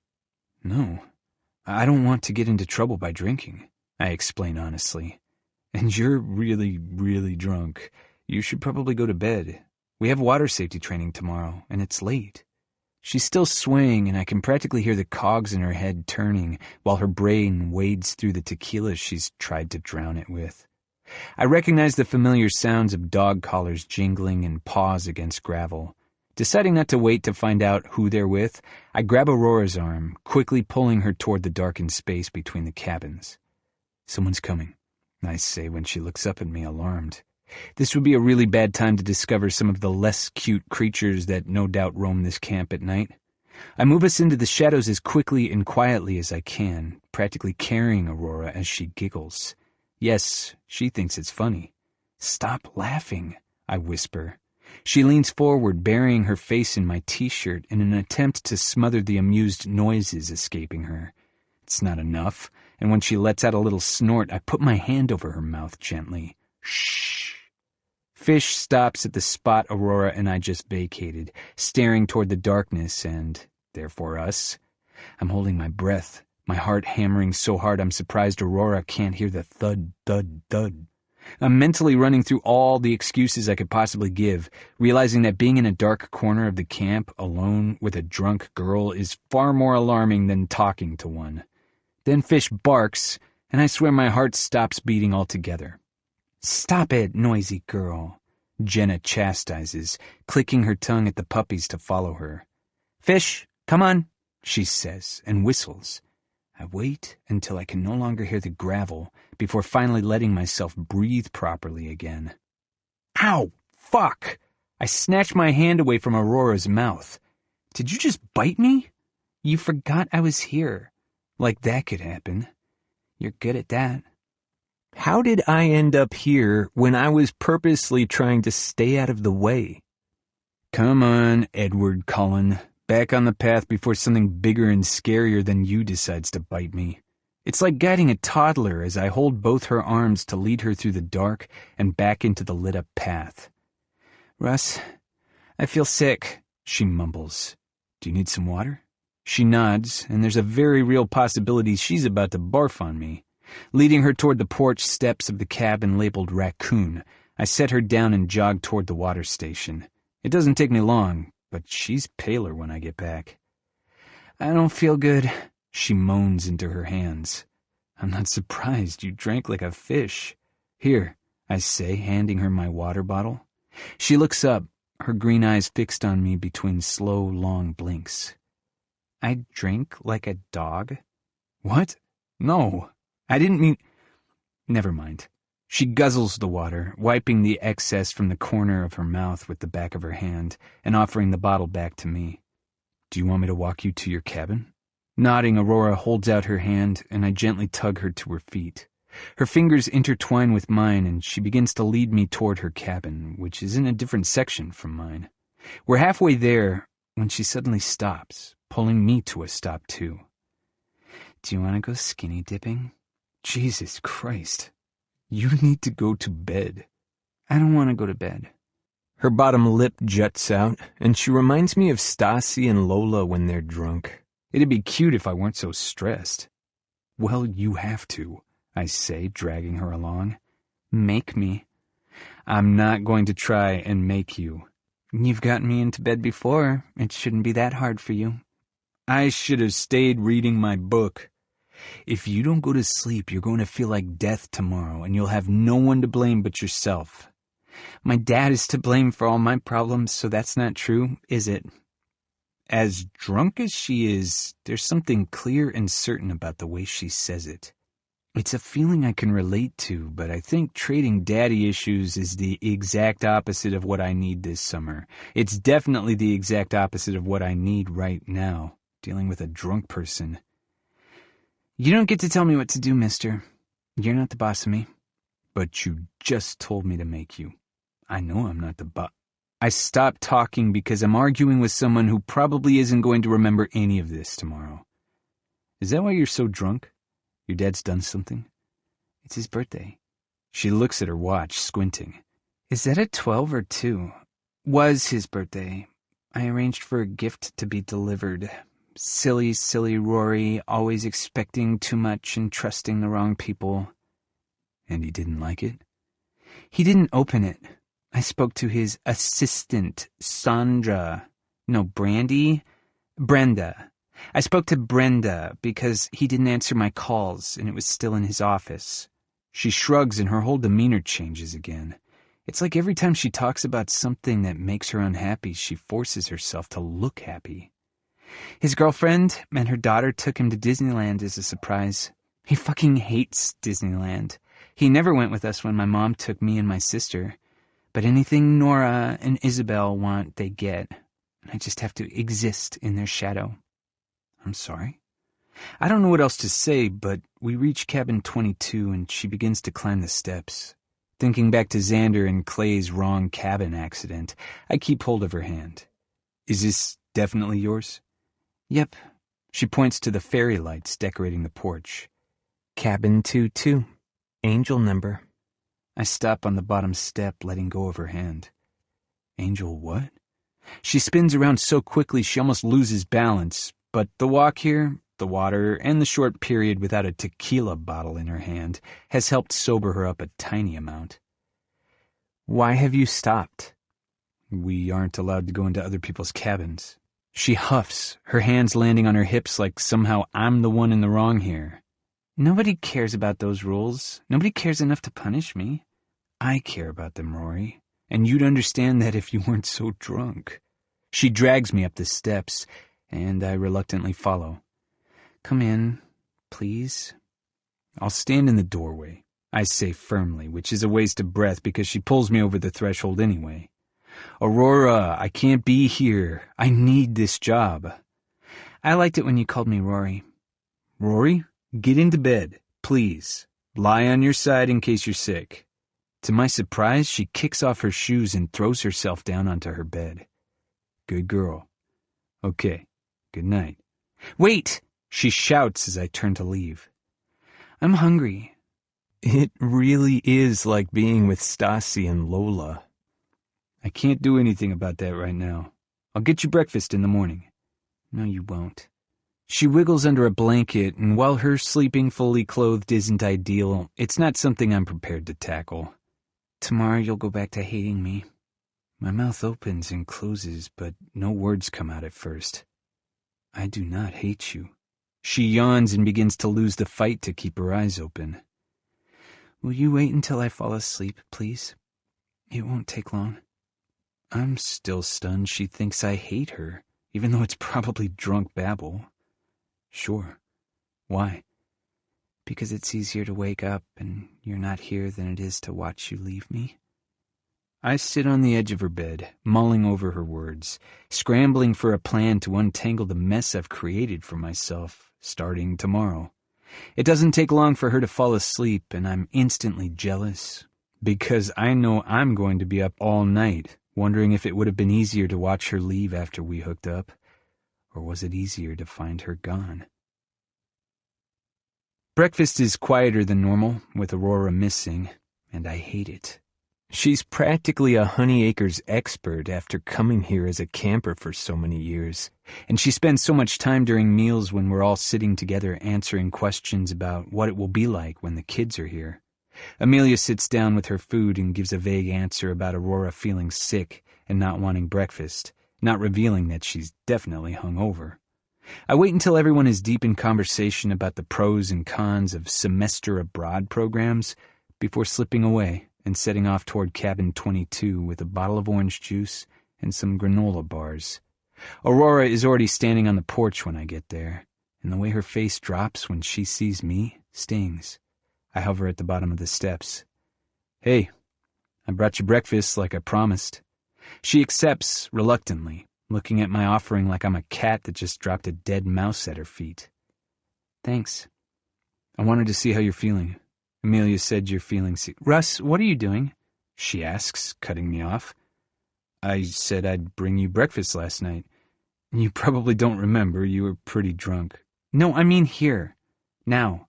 No. I don't want to get into trouble by drinking, I explain honestly. And you're really, really drunk. You should probably go to bed. We have water safety training tomorrow, and it's late. She's still swaying, and I can practically hear the cogs in her head turning while her brain wades through the tequila she's tried to drown it with. I recognize the familiar sounds of dog collars jingling and paws against gravel. Deciding not to wait to find out who they're with, I grab Aurora's arm, quickly pulling her toward the darkened space between the cabins. Someone's coming, I say when she looks up at me, alarmed. This would be a really bad time to discover some of the less cute creatures that no doubt roam this camp at night. I move us into the shadows as quickly and quietly as I can, practically carrying Aurora as she giggles. Yes, she thinks it's funny. Stop laughing, I whisper. She leans forward, burying her face in my t-shirt in an attempt to smother the amused noises escaping her. It's not enough, and when she lets out a little snort, I put my hand over her mouth gently. Shh. Fish stops at the spot Aurora and I just vacated, staring toward the darkness and, therefore, us. I'm holding my breath, my heart hammering so hard I'm surprised Aurora can't hear the thud, thud, thud. I'm mentally running through all the excuses I could possibly give, realizing that being in a dark corner of the camp, alone with a drunk girl, is far more alarming than talking to one. Then Fish barks, and I swear my heart stops beating altogether. Stop it, noisy girl, Jenna chastises, clicking her tongue at the puppies to follow her. Fish, come on, she says, and whistles. I wait until I can no longer hear the gravel before finally letting myself breathe properly again. Ow! Fuck! I snatched my hand away from Aurora's mouth. Did you just bite me? You forgot I was here. Like that could happen. You're good at that. How did I end up here when I was purposely trying to stay out of the way? Come on, Edward Cullen. Back on the path before something bigger and scarier than you decides to bite me. It's like guiding a toddler as I hold both her arms to lead her through the dark and back into the lit-up path. Russ, I feel sick, she mumbles. Do you need some water? She nods, and there's a very real possibility she's about to barf on me. Leading her toward the porch steps of the cabin labeled Raccoon, I set her down and jog toward the water station. It doesn't take me long, but she's paler when I get back. I don't feel good, she moans into her hands. I'm not surprised. You drank like a fish. Here, I say, handing her my water bottle. She looks up, her green eyes fixed on me between slow, long blinks. I drink like a dog? What? No, I didn't mean... Never mind. She guzzles the water, wiping the excess from the corner of her mouth with the back of her hand and offering the bottle back to me. Do you want me to walk you to your cabin? Nodding, Aurora holds out her hand and I gently tug her to her feet. Her fingers intertwine with mine and she begins to lead me toward her cabin, which is in a different section from mine. We're halfway there when she suddenly stops, pulling me to a stop too. Do you want to go skinny dipping? Jesus Christ. You need to go to bed. I don't want to go to bed. Her bottom lip juts out, and she reminds me of Stassi and Lola when they're drunk. It'd be cute if I weren't so stressed. Well, you have to, I say, dragging her along. Make me. I'm not going to try and make you. You've gotten me into bed before. It shouldn't be that hard for you. I should have stayed reading my book. If you don't go to sleep, you're going to feel like death tomorrow, and you'll have no one to blame but yourself. My dad is to blame for all my problems, so that's not true, is it? As drunk as she is, there's something clear and certain about the way she says it. It's a feeling I can relate to, but I think trading daddy issues is the exact opposite of what I need this summer. It's definitely the exact opposite of what I need right now, dealing with a drunk person. You don't get to tell me what to do, mister. You're not the boss of me. But you just told me to make you. I know I'm not the boss. I stopped talking because I'm arguing with someone who probably isn't going to remember any of this tomorrow. Is that why you're so drunk? Your dad's done something? It's his birthday. She looks at her watch, squinting. Is that at 12 or 2? Was his birthday. I arranged for a gift to be delivered. Silly, silly Rory, always expecting too much and trusting the wrong people. And he didn't like it? He didn't open it. I spoke to his assistant, Brenda. I spoke to Brenda because he didn't answer my calls and it was still in his office. She shrugs and her whole demeanor changes again. It's like every time she talks about something that makes her unhappy, she forces herself to look happy. His girlfriend and her daughter took him to Disneyland as a surprise. He fucking hates Disneyland. He never went with us when my mom took me and my sister. But anything Nora and Isabel want, they get. I just have to exist in their shadow. I'm sorry. I don't know what else to say, but we reach cabin 22 and she begins to climb the steps. Thinking back to Xander and Clay's wrong cabin accident, I keep hold of her hand. Is this definitely yours? Yep. She points to the fairy lights decorating the porch. Cabin 22. Angel number. I stop on the bottom step, letting go of her hand. Angel what? She spins around so quickly she almost loses balance, but the walk here, the water, and the short period without a tequila bottle in her hand has helped sober her up a tiny amount. Why have you stopped? We aren't allowed to go into other people's cabins. She huffs, her hands landing on her hips like somehow I'm the one in the wrong here. Nobody cares about those rules. Nobody cares enough to punish me. I care about them, Rory, and you'd understand that if you weren't so drunk. She drags me up the steps, and I reluctantly follow. Come in, please. I'll stand in the doorway, I say firmly, which is a waste of breath because she pulls me over the threshold anyway. Aurora, I can't be here. I need this job. I liked it when you called me Rory. Rory, get into bed, please. Lie on your side in case you're sick. To my surprise, she kicks off her shoes and throws herself down onto her bed. Good girl. Okay, good night. Wait! She shouts as I turn to leave. I'm hungry. It really is like being with Stassi and Lola. I can't do anything about that right now. I'll get you breakfast in the morning. No, you won't. She wiggles under a blanket, and while her sleeping fully clothed isn't ideal, it's not something I'm prepared to tackle. Tomorrow you'll go back to hating me. My mouth opens and closes, but no words come out at first. I do not hate you. She yawns and begins to lose the fight to keep her eyes open. Will you wait until I fall asleep, please? It won't take long. I'm still stunned she thinks I hate her, even though it's probably drunk babble. Sure. Why? Because it's easier to wake up and you're not here than it is to watch you leave me? I sit on the edge of her bed, mulling over her words, scrambling for a plan to untangle the mess I've created for myself, starting tomorrow. It doesn't take long for her to fall asleep, and I'm instantly jealous, because I know I'm going to be up all night, wondering if it would have been easier to watch her leave after we hooked up, or was it easier to find her gone? Breakfast is quieter than normal, with Aurora missing, and I hate it. She's practically a Honey Acres expert after coming here as a camper for so many years, and she spends so much time during meals when we're all sitting together answering questions about what it will be like when the kids are here. Amelia sits down with her food and gives a vague answer about Aurora feeling sick and not wanting breakfast, not revealing that she's definitely hungover. I wait until everyone is deep in conversation about the pros and cons of semester abroad programs before slipping away and setting off toward cabin 22 with a bottle of orange juice and some granola bars. Aurora is already standing on the porch when I get there, and the way her face drops when she sees me stings. I hover at the bottom of the steps. "Hey, I brought you breakfast like I promised." She accepts reluctantly, looking at my offering like I'm a cat that just dropped a dead mouse at her feet. "Thanks. I wanted to see how you're feeling. Amelia said you're feeling sick." "Russ, what are you doing?" she asks, cutting me off. "I said I'd bring you breakfast last night. You probably don't remember. You were pretty drunk." "No, I mean here. Now."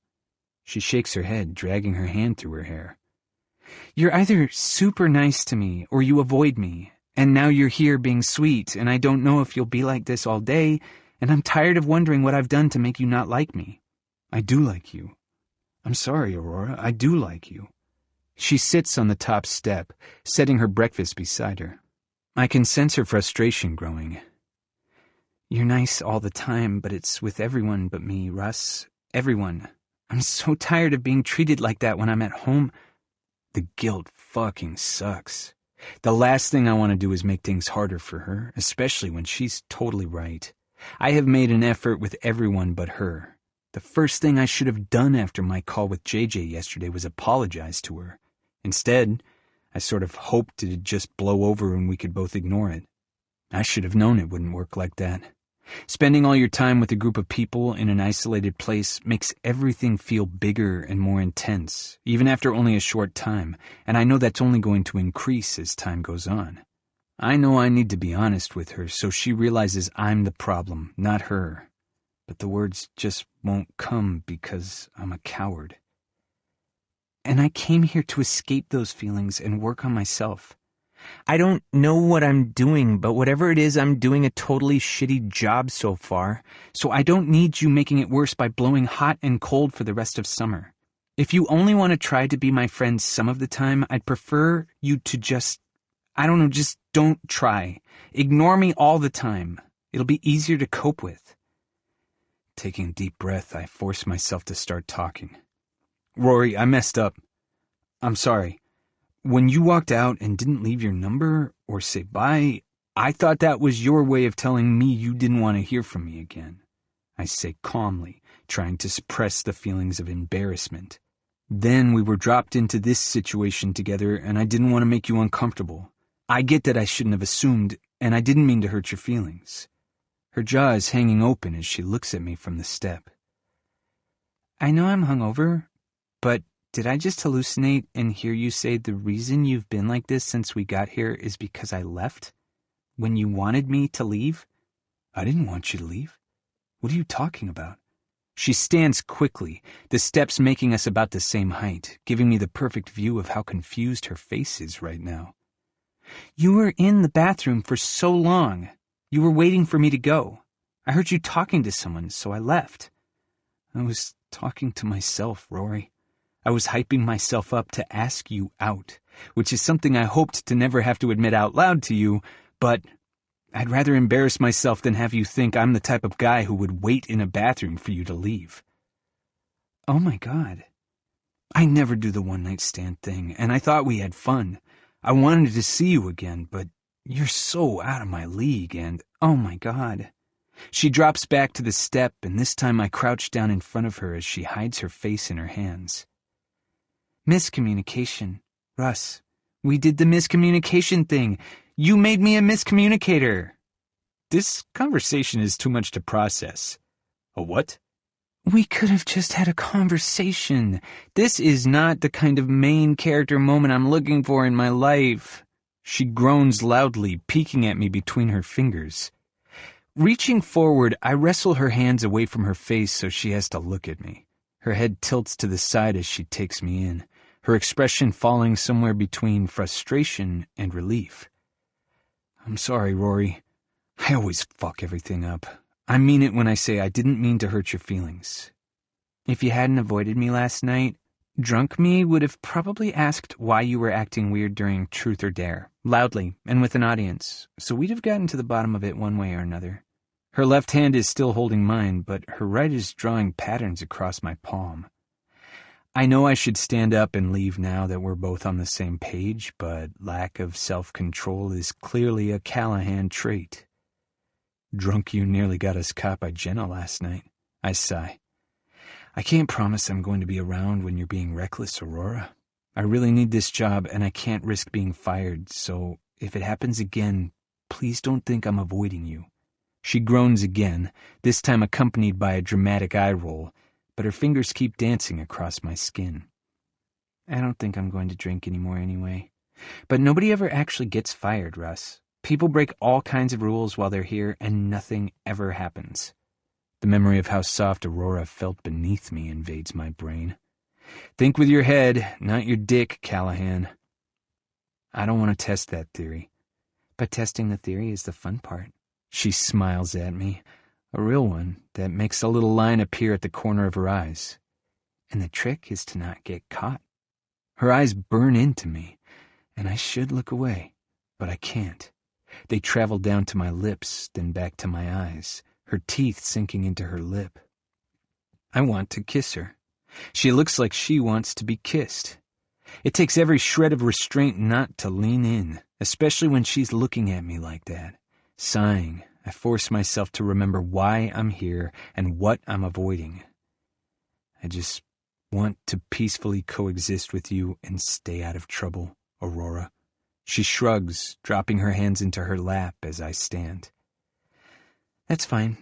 She shakes her head, dragging her hand through her hair. "You're either super nice to me or you avoid me, and now you're here being sweet, and I don't know if you'll be like this all day, and I'm tired of wondering what I've done to make you not like me. I do like you. I'm sorry, Aurora, I do like you." She sits on the top step, setting her breakfast beside her. I can sense her frustration growing. "You're nice all the time, but it's with everyone but me, Russ. Everyone. I'm so tired of being treated like that when I'm at home." The guilt fucking sucks. The last thing I want to do is make things harder for her, especially when she's totally right. I have made an effort with everyone but her. The first thing I should have done after my call with JJ yesterday was apologize to her. Instead, I sort of hoped it'd just blow over and we could both ignore it. I should have known it wouldn't work like that. Spending all your time with a group of people in an isolated place makes everything feel bigger and more intense, even after only a short time, and I know that's only going to increase as time goes on. I know I need to be honest with her so she realizes I'm the problem, not her. But the words just won't come because I'm a coward. And I came here to escape those feelings and work on myself. I don't know what I'm doing, but whatever it is, I'm doing a totally shitty job so far, so I don't need you making it worse by blowing hot and cold for the rest of summer. If you only want to try to be my friend some of the time, I'd prefer you to just don't try. Ignore me all the time. It'll be easier to cope with. Taking a deep breath, I force myself to start talking. "Rory, I messed up. I'm sorry. When you walked out and didn't leave your number or say bye, I thought that was your way of telling me you didn't want to hear from me again," I say calmly, trying to suppress the feelings of embarrassment. "Then we were dropped into this situation together, and I didn't want to make you uncomfortable. I get that I shouldn't have assumed, and I didn't mean to hurt your feelings." Her jaw is hanging open as she looks at me from the step. "I know I'm hungover, but did I just hallucinate and hear you say the reason you've been like this since we got here is because I left? When you wanted me to leave?" "I didn't want you to leave. What are you talking about?" She stands quickly, the steps making us about the same height, giving me the perfect view of how confused her face is right now. "You were in the bathroom for so long. You were waiting for me to go. I heard you talking to someone, so I left." "I was talking to myself, Rory. I was hyping myself up to ask you out, which is something I hoped to never have to admit out loud to you, but I'd rather embarrass myself than have you think I'm the type of guy who would wait in a bathroom for you to leave." "Oh my God. I never do the one-night stand thing, and I thought we had fun. I wanted to see you again, but you're so out of my league, and oh my God. She drops back to the step, and this time I crouch down in front of her as she hides her face in her hands. Miscommunication. Russ, we did the miscommunication thing. You made me a miscommunicator. This conversation is too much to process. A what? We could have just had a conversation. This is not the kind of main character moment I'm looking for in my life. She groans loudly, peeking at me between her fingers. Reaching forward, I wrestle her hands away from her face so she has to look at me. Her head tilts to the side as she takes me in, her expression falling somewhere between frustration and relief. I'm sorry, Rory. I always fuck everything up. I mean it when I say I didn't mean to hurt your feelings. If you hadn't avoided me last night, drunk me would have probably asked why you were acting weird during Truth or Dare, loudly and with an audience, so we'd have gotten to the bottom of it one way or another. Her left hand is still holding mine, but her right is drawing patterns across my palm. I know I should stand up and leave now that we're both on the same page, but lack of self-control is clearly a Callahan trait. Drunk you nearly got us caught by Jenna last night. I sigh. I can't promise I'm going to be around when you're being reckless, Aurora. I really need this job, and I can't risk being fired, so if it happens again, please don't think I'm avoiding you. She groans again, this time accompanied by a dramatic eye roll, but her fingers keep dancing across my skin. I don't think I'm going to drink anymore anyway. But nobody ever actually gets fired, Russ. People break all kinds of rules while they're here, and nothing ever happens. The memory of how soft Aurora felt beneath me invades my brain. Think with your head, not your dick, Callahan. I don't want to test that theory. But testing the theory is the fun part. She smiles at me, a real one that makes a little line appear at the corner of her eyes. And the trick is to not get caught. Her eyes burn into me, and I should look away, but I can't. They travel down to my lips, then back to my eyes, her teeth sinking into her lip. I want to kiss her. She looks like she wants to be kissed. It takes every shred of restraint not to lean in, especially when she's looking at me like that. Sighing, I force myself to remember why I'm here and what I'm avoiding. I just want to peacefully coexist with you and stay out of trouble, Aurora. She shrugs, dropping her hands into her lap as I stand. That's fine.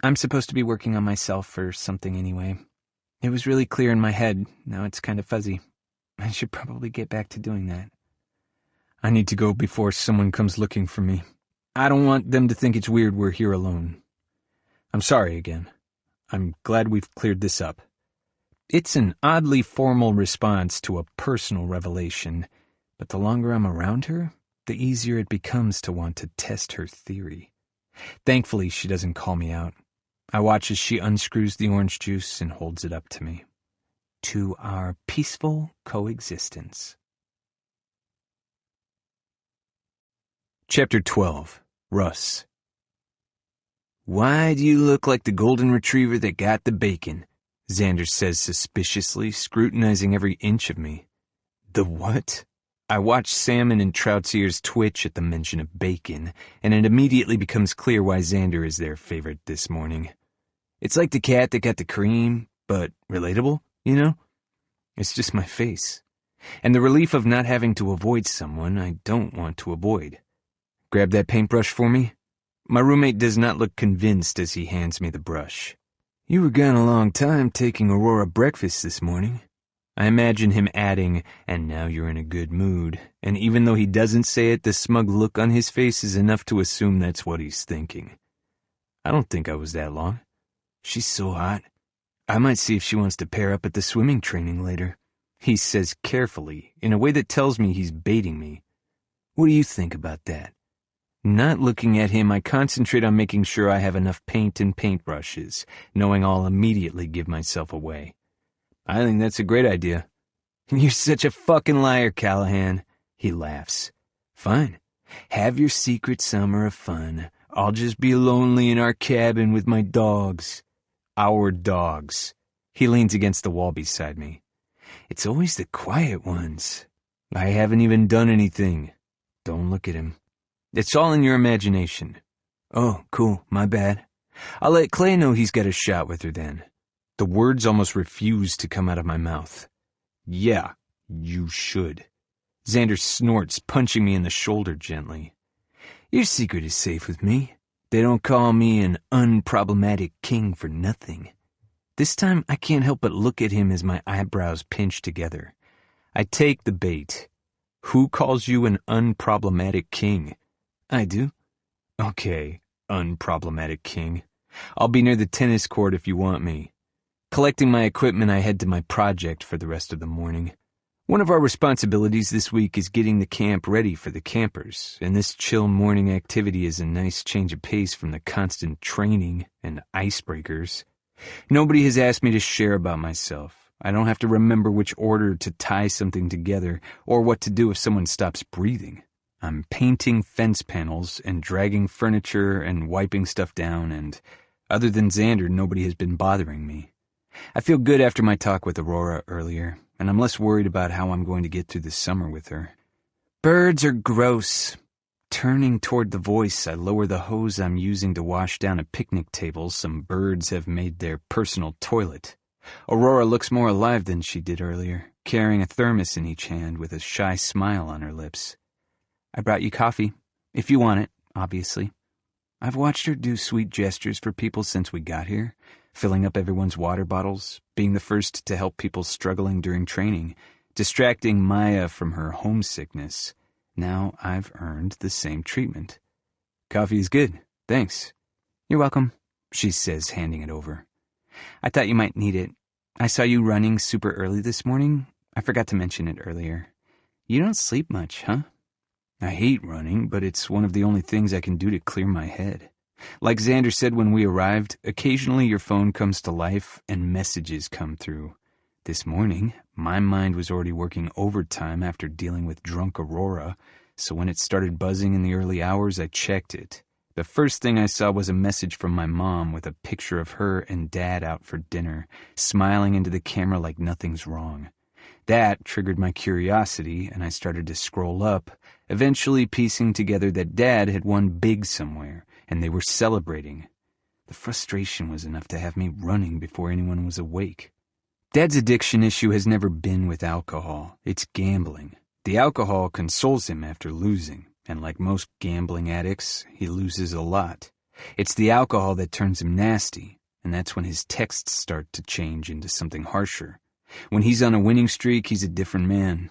I'm supposed to be working on myself or something anyway. It was really clear in my head, now it's kind of fuzzy. I should probably get back to doing that. I need to go before someone comes looking for me. I don't want them to think it's weird we're here alone. I'm sorry again. I'm glad we've cleared this up. It's an oddly formal response to a personal revelation, but the longer I'm around her, the easier it becomes to want to test her theory. Thankfully, she doesn't call me out. I watch as she unscrews the orange juice and holds it up to me. To our peaceful coexistence. Chapter 12. Russ. Why do you look like the golden retriever that got the bacon? Xander says suspiciously, scrutinizing every inch of me. The what? I watch Salmon and Trout's ears twitch at the mention of bacon, and it immediately becomes clear why Xander is their favorite this morning. It's like the cat that got the cream, but relatable, you know? It's just my face. And the relief of not having to avoid someone I don't want to avoid. Grab that paintbrush for me? My roommate does not look convinced as he hands me the brush. You were gone a long time taking Aurora breakfast this morning. I imagine him adding, and now you're in a good mood, and even though he doesn't say it, the smug look on his face is enough to assume that's what he's thinking. I don't think I was that long. She's so hot. I might see if she wants to pair up at the swimming training later. He says carefully, in a way that tells me he's baiting me. What do you think about that? Not looking at him, I concentrate on making sure I have enough paint and paintbrushes, knowing I'll immediately give myself away. I think that's a great idea. You're such a fucking liar, Callahan. He laughs. Fine. Have your secret summer of fun. I'll just be lonely in our cabin with my dogs. Our dogs. He leans against the wall beside me. It's always the quiet ones. I haven't even done anything. Don't look at him. It's all in your imagination. Oh, cool, my bad. I'll let Clay know he's got a shot with her then. The words almost refused to come out of my mouth. Yeah, you should. Xander snorts, punching me in the shoulder gently. Your secret is safe with me. They don't call me an unproblematic king for nothing. This time I can't help but look at him as my eyebrows pinch together. I take the bait. Who calls you an unproblematic king? I do. Okay, unproblematic king. I'll be near the tennis court if you want me. Collecting my equipment, I head to my project for the rest of the morning. One of our responsibilities this week is getting the camp ready for the campers, and this chill morning activity is a nice change of pace from the constant training and icebreakers. Nobody has asked me to share about myself. I don't have to remember which order to tie something together or what to do if someone stops breathing. I'm painting fence panels and dragging furniture and wiping stuff down, and other than Xander, nobody has been bothering me. I feel good after my talk with Aurora earlier, and I'm less worried about how I'm going to get through the summer with her. Birds are gross. Turning toward the voice, I lower the hose I'm using to wash down a picnic table some birds have made their personal toilet. Aurora looks more alive than she did earlier, carrying a thermos in each hand with a shy smile on her lips. I brought you coffee, if you want it, obviously. I've watched her do sweet gestures for people since we got here, filling up everyone's water bottles, being the first to help people struggling during training, distracting Maya from her homesickness. Now I've earned the same treatment. Coffee is good, thanks. You're welcome, she says, handing it over. I thought you might need it. I saw you running super early this morning. I forgot to mention it earlier. You don't sleep much, huh? I hate running, but it's one of the only things I can do to clear my head. Like Xander said when we arrived, occasionally your phone comes to life and messages come through. This morning, my mind was already working overtime after dealing with drunk Aurora, so when it started buzzing in the early hours, I checked it. The first thing I saw was a message from my mom with a picture of her and Dad out for dinner, smiling into the camera like nothing's wrong. That triggered my curiosity, and I started to scroll up, eventually piecing together that Dad had won big somewhere, and they were celebrating. The frustration was enough to have me running before anyone was awake. Dad's addiction issue has never been with alcohol. It's gambling. The alcohol consoles him after losing, and like most gambling addicts, he loses a lot. It's the alcohol that turns him nasty, and that's when his texts start to change into something harsher. When he's on a winning streak, he's a different man.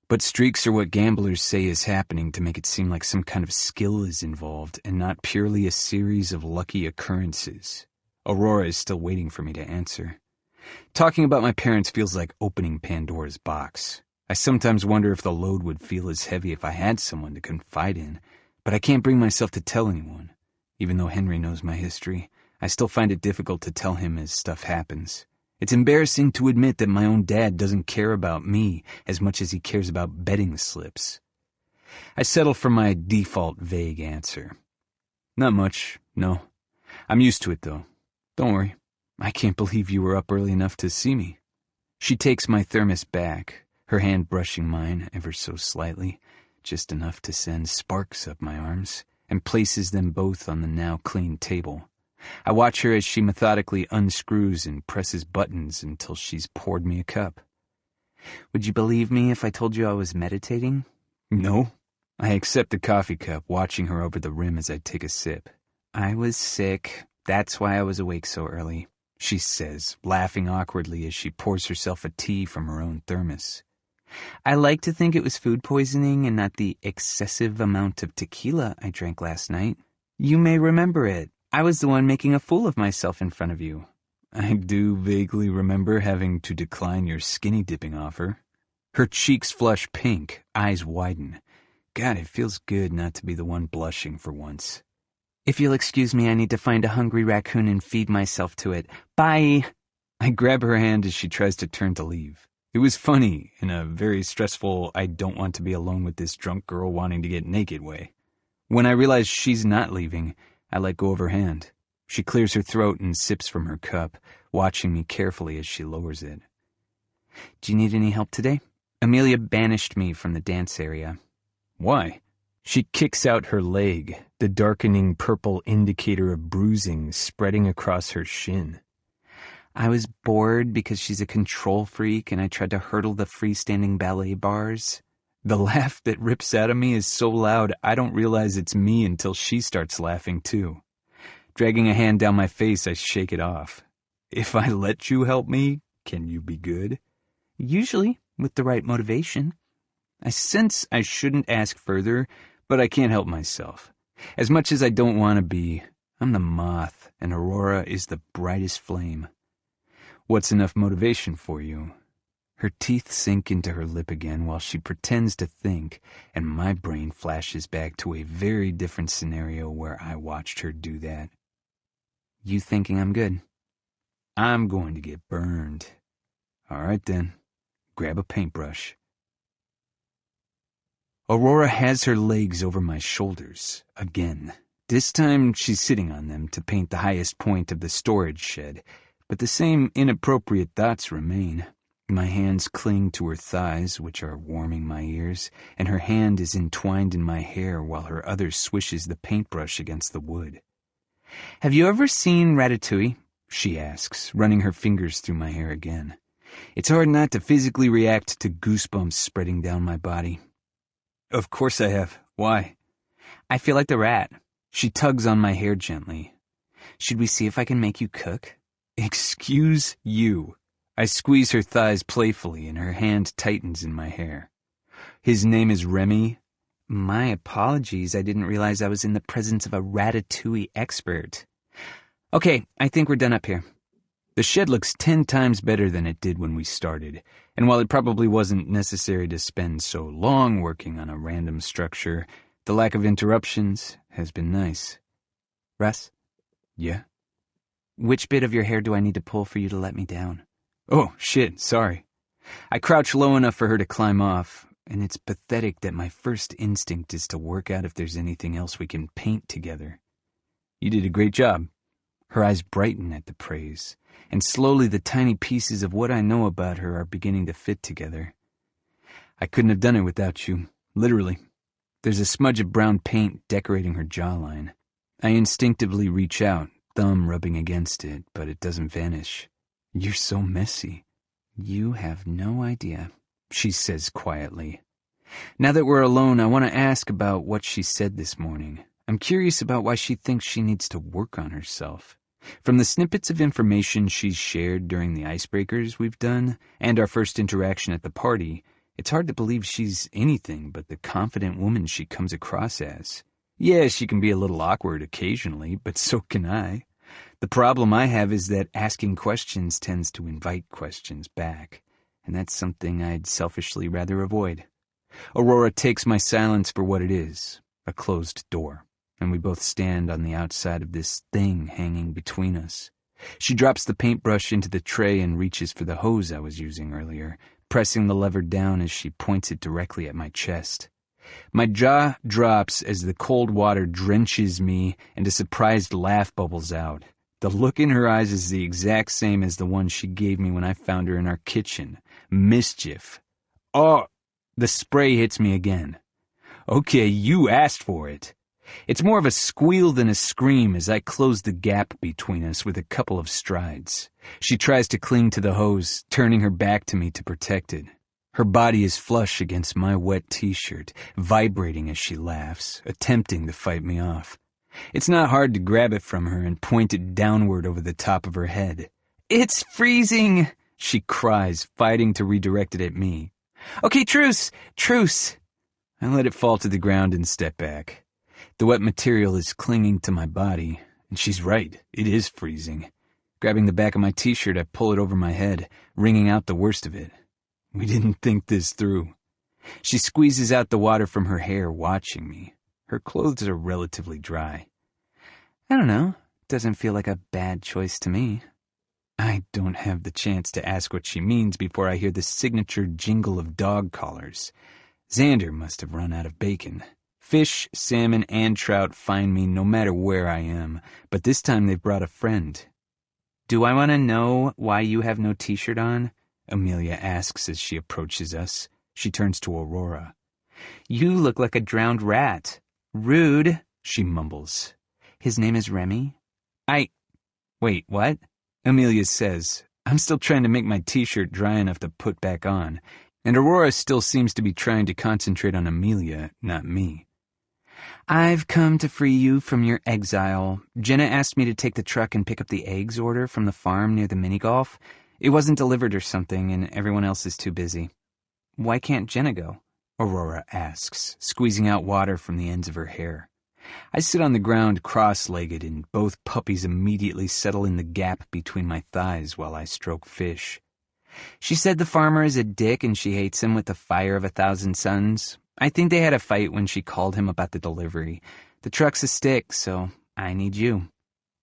But streaks are what gamblers say is happening to make it seem like some kind of skill is involved and not purely a series of lucky occurrences. Aurora is still waiting for me to answer. Talking about my parents feels like opening Pandora's box. I sometimes wonder if the load would feel as heavy if I had someone to confide in, but I can't bring myself to tell anyone. Even though Henry knows my history, I still find it difficult to tell him as stuff happens. It's embarrassing to admit that my own dad doesn't care about me as much as he cares about betting slips. I settle for my default vague answer. Not much, no. I'm used to it, though. Don't worry. I can't believe you were up early enough to see me. She takes my thermos back, her hand brushing mine ever so slightly, just enough to send sparks up my arms, and places them both on the now clean table. I watch her as she methodically unscrews and presses buttons until she's poured me a cup. Would you believe me if I told you I was meditating? No. I accept the coffee cup, watching her over the rim as I take a sip. I was sick. That's why I was awake so early, she says, laughing awkwardly as she pours herself a tea from her own thermos. I like to think it was food poisoning and not the excessive amount of tequila I drank last night. You may remember it. I was the one making a fool of myself in front of you. I do vaguely remember having to decline your skinny dipping offer. Her cheeks flush pink, eyes widen. God, it feels good not to be the one blushing for once. If you'll excuse me, I need to find a hungry raccoon and feed myself to it. Bye! I grab her hand as she tries to turn to leave. It was funny, in a very stressful, I don't want to be alone with this drunk girl wanting to get naked way. When I realize she's not leaving, I let go of her hand. She clears her throat and sips from her cup, watching me carefully as she lowers it. Do you need any help today? Amelia banished me from the dance area. Why? She kicks out her leg, the darkening purple indicator of bruising spreading across her shin. I was bored because she's a control freak and I tried to hurdle the freestanding ballet bars. The laugh that rips out of me is so loud I don't realize it's me until she starts laughing too. Dragging a hand down my face, I shake it off. If I let you help me, can you be good? Usually, with the right motivation. I sense I shouldn't ask further, but I can't help myself. As much as I don't want to be, I'm the moth, and Aurora is the brightest flame. What's enough motivation for you? Her teeth sink into her lip again while she pretends to think, and my brain flashes back to a very different scenario where I watched her do that. You thinking I'm good? I'm going to get burned. All right then, grab a paintbrush. Aurora has her legs over my shoulders, again. This time she's sitting on them to paint the highest point of the storage shed, but the same inappropriate thoughts remain. My hands cling to her thighs, which are warming my ears, and her hand is entwined in my hair while her other swishes the paintbrush against the wood. Have you ever seen Ratatouille? She asks, running her fingers through my hair again. It's hard not to physically react to goosebumps spreading down my body. Of course I have. Why? I feel like the rat. She tugs on my hair gently. Should we see if I can make you cook? Excuse you. I squeeze her thighs playfully and her hand tightens in my hair. His name is Remy. My apologies, I didn't realize I was in the presence of a Ratatouille expert. Okay, I think we're done up here. The shed looks 10 times better than it did when we started, and while it probably wasn't necessary to spend so long working on a random structure, the lack of interruptions has been nice. Russ? Yeah? Which bit of your hair do I need to pull for you to let me down? Oh, shit, sorry. I crouch low enough for her to climb off, and it's pathetic that my first instinct is to work out if there's anything else we can paint together. You did a great job. Her eyes brighten at the praise, and slowly the tiny pieces of what I know about her are beginning to fit together. I couldn't have done it without you, literally. There's a smudge of brown paint decorating her jawline. I instinctively reach out, thumb rubbing against it, but it doesn't vanish. You're so messy. You have no idea, she says quietly. Now that we're alone, I want to ask about what she said this morning. I'm curious about why she thinks she needs to work on herself. From the snippets of information she's shared during the icebreakers we've done, and our first interaction at the party, it's hard to believe she's anything but the confident woman she comes across as. Yeah, she can be a little awkward occasionally, but so can I. The problem I have is that asking questions tends to invite questions back, and that's something I'd selfishly rather avoid. Aurora takes my silence for what it is, a closed door, and we both stand on the outside of this thing hanging between us. She drops the paintbrush into the tray and reaches for the hose I was using earlier, pressing the lever down as she points it directly at my chest. My jaw drops as the cold water drenches me and a surprised laugh bubbles out. The look in her eyes is the exact same as the one she gave me when I found her in our kitchen. Mischief. Oh, the spray hits me again. Okay, you asked for it. It's more of a squeal than a scream as I close the gap between us with a couple of strides. She tries to cling to the hose, turning her back to me to protect it. Her body is flush against my wet t-shirt, vibrating as she laughs, attempting to fight me off. It's not hard to grab it from her and point it downward over the top of her head. It's freezing, she cries, fighting to redirect it at me. Okay, truce, truce. I let it fall to the ground and step back. The wet material is clinging to my body, and she's right, it is freezing. Grabbing the back of my t-shirt, I pull it over my head, wringing out the worst of it. We didn't think this through. She squeezes out the water from her hair, watching me. Her clothes are relatively dry. I don't know. Doesn't feel like a bad choice to me. I don't have the chance to ask what she means before I hear the signature jingle of dog collars. Xander must have run out of bacon. Fish, salmon, and trout find me no matter where I am, but this time they've brought a friend. Do I want to know why you have no t-shirt on? Amelia asks as she approaches us. She turns to Aurora. You look like a drowned rat. Rude, she mumbles. His name is Remy? Wait, what? Amelia says. I'm still trying to make my t-shirt dry enough to put back on, and Aurora still seems to be trying to concentrate on Amelia, not me. I've come to free you from your exile. Jenna asked me to take the truck and pick up the eggs order from the farm near the mini-golf. It wasn't delivered or something, and everyone else is too busy. Why can't Jenna go? Aurora asks, squeezing out water from the ends of her hair. I sit on the ground cross-legged, and both puppies immediately settle in the gap between my thighs while I stroke fish. She said the farmer is a dick and she hates him with the fire of 1,000 suns. I think they had a fight when she called him about the delivery. The truck's a stick, so I need you.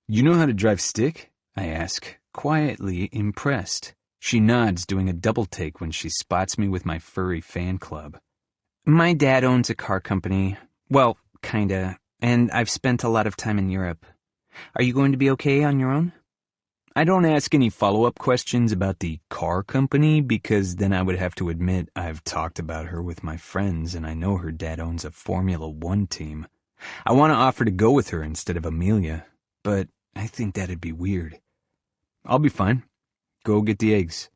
You know how to drive stick? I ask, quietly impressed. She nods, doing a double take when she spots me with my furry fan club. My dad owns a car company. Well, kinda. And I've spent a lot of time in Europe. Are you going to be okay on your own? I don't ask any follow-up questions about the car company because then I would have to admit I've talked about her with my friends and I know her dad owns a Formula One team. I want to offer to go with her instead of Amelia, but I think that'd be weird. I'll be fine. Go get the eggs.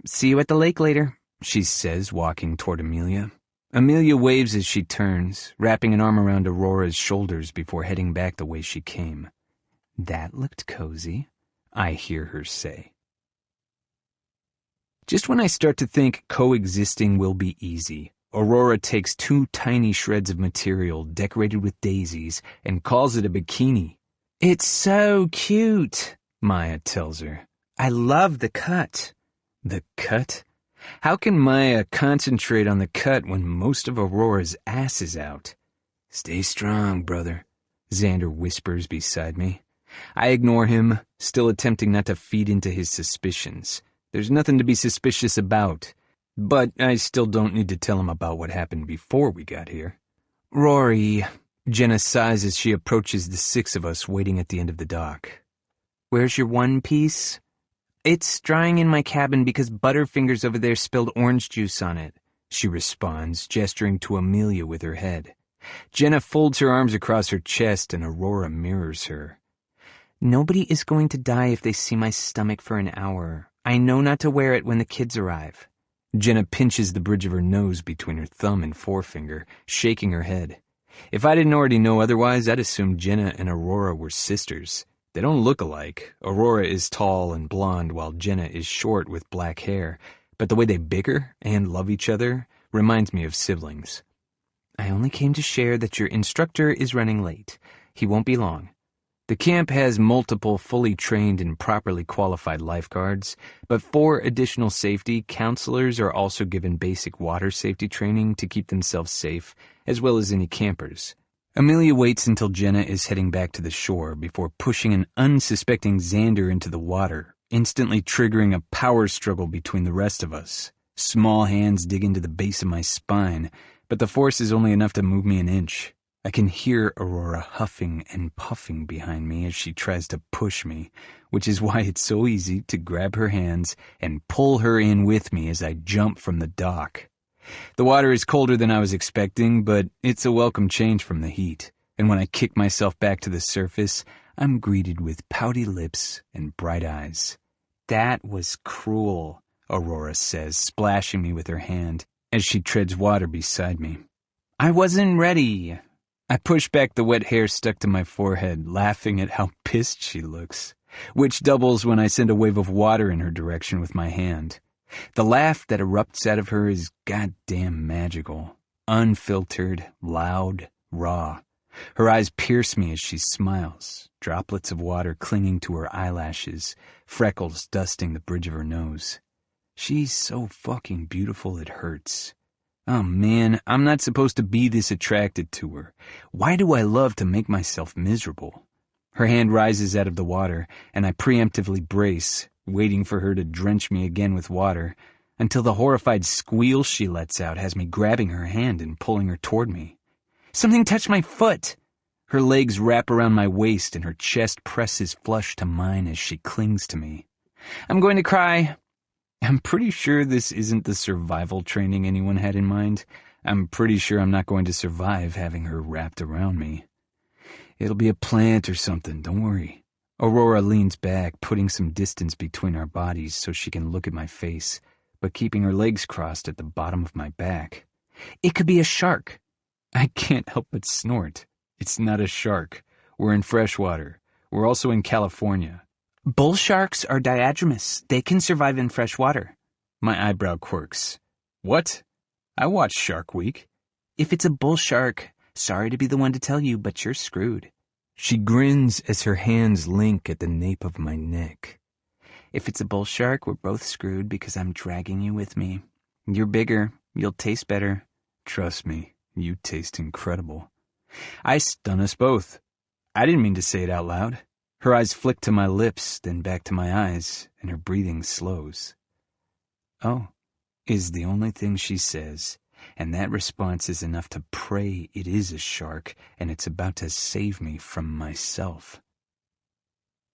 See you at the lake later, she says, walking toward Amelia. Amelia waves as she turns, wrapping an arm around Aurora's shoulders before heading back the way she came. That looked cozy, I hear her say. Just when I start to think coexisting will be easy, Aurora takes 2 tiny shreds of material decorated with daisies and calls it a bikini. It's so cute, Maya tells her. I love the cut. The cut? How can Maya concentrate on the cut when most of Aurora's ass is out? Stay strong, brother, Xander whispers beside me. I ignore him, still attempting not to feed into his suspicions. There's nothing to be suspicious about. But I still don't need to tell him about what happened before we got here. Rory, Jenna sighs as she approaches the 6 of us waiting at the end of the dock. Where's your one piece? It's drying in my cabin because Butterfingers over there spilled orange juice on it, she responds, gesturing to Amelia with her head. Jenna folds her arms across her chest and Aurora mirrors her. Nobody is going to die if they see my stomach for an hour. I know not to wear it when the kids arrive. Jenna pinches the bridge of her nose between her thumb and forefinger, shaking her head. If I didn't already know otherwise, I'd assume Jenna and Aurora were sisters. They don't look alike. Aurora is tall and blonde while Jenna is short with black hair, but the way they bicker and love each other reminds me of siblings. I only came to share that your instructor is running late. He won't be long. The camp has multiple fully trained and properly qualified lifeguards, but for additional safety, counselors are also given basic water safety training to keep themselves safe, as well as any campers. Amelia waits until Jenna is heading back to the shore before pushing an unsuspecting Xander into the water, instantly triggering a power struggle between the rest of us. Small hands dig into the base of my spine, but the force is only enough to move me an inch. I can hear Aurora huffing and puffing behind me as she tries to push me, which is why it's so easy to grab her hands and pull her in with me as I jump from the dock. The water is colder than I was expecting, but it's a welcome change from the heat, and when I kick myself back to the surface, I'm greeted with pouty lips and bright eyes. That was cruel, Aurora says, splashing me with her hand as she treads water beside me. I wasn't ready. I push back the wet hair stuck to my forehead, laughing at how pissed she looks, which doubles when I send a wave of water in her direction with my hand. The laugh that erupts out of her is goddamn magical, unfiltered, loud, raw. Her eyes pierce me as she smiles, droplets of water clinging to her eyelashes, freckles dusting the bridge of her nose. She's so fucking beautiful it hurts. Oh man, I'm not supposed to be this attracted to her. Why do I love to make myself miserable? Her hand rises out of the water, and I preemptively brace, waiting for her to drench me again with water, until the horrified squeal she lets out has me grabbing her hand and pulling her toward me. Something touched my foot! Her legs wrap around my waist and her chest presses flush to mine as she clings to me. I'm going to cry. I'm pretty sure this isn't the survival training anyone had in mind. I'm pretty sure I'm not going to survive having her wrapped around me. It'll be a plant or something, don't worry. Aurora leans back, putting some distance between our bodies so she can look at my face, but keeping her legs crossed at the bottom of my back. It could be a shark. I can't help but snort. It's not a shark. We're in freshwater. We're also in California. Bull sharks are diadromous. They can survive in fresh water. My eyebrow quirks. What? I watch Shark Week. If it's a bull shark, sorry to be the one to tell you, but you're screwed. She grins as her hands link at the nape of my neck. If it's a bull shark, we're both screwed because I'm dragging you with me. You're bigger. You'll taste better. Trust me, you taste incredible. I stun us both. I didn't mean to say it out loud. Her eyes flick to my lips, then back to my eyes, and her breathing slows. "Oh," is the only thing she says, and that response is enough to pray it is a shark and it's about to save me from myself.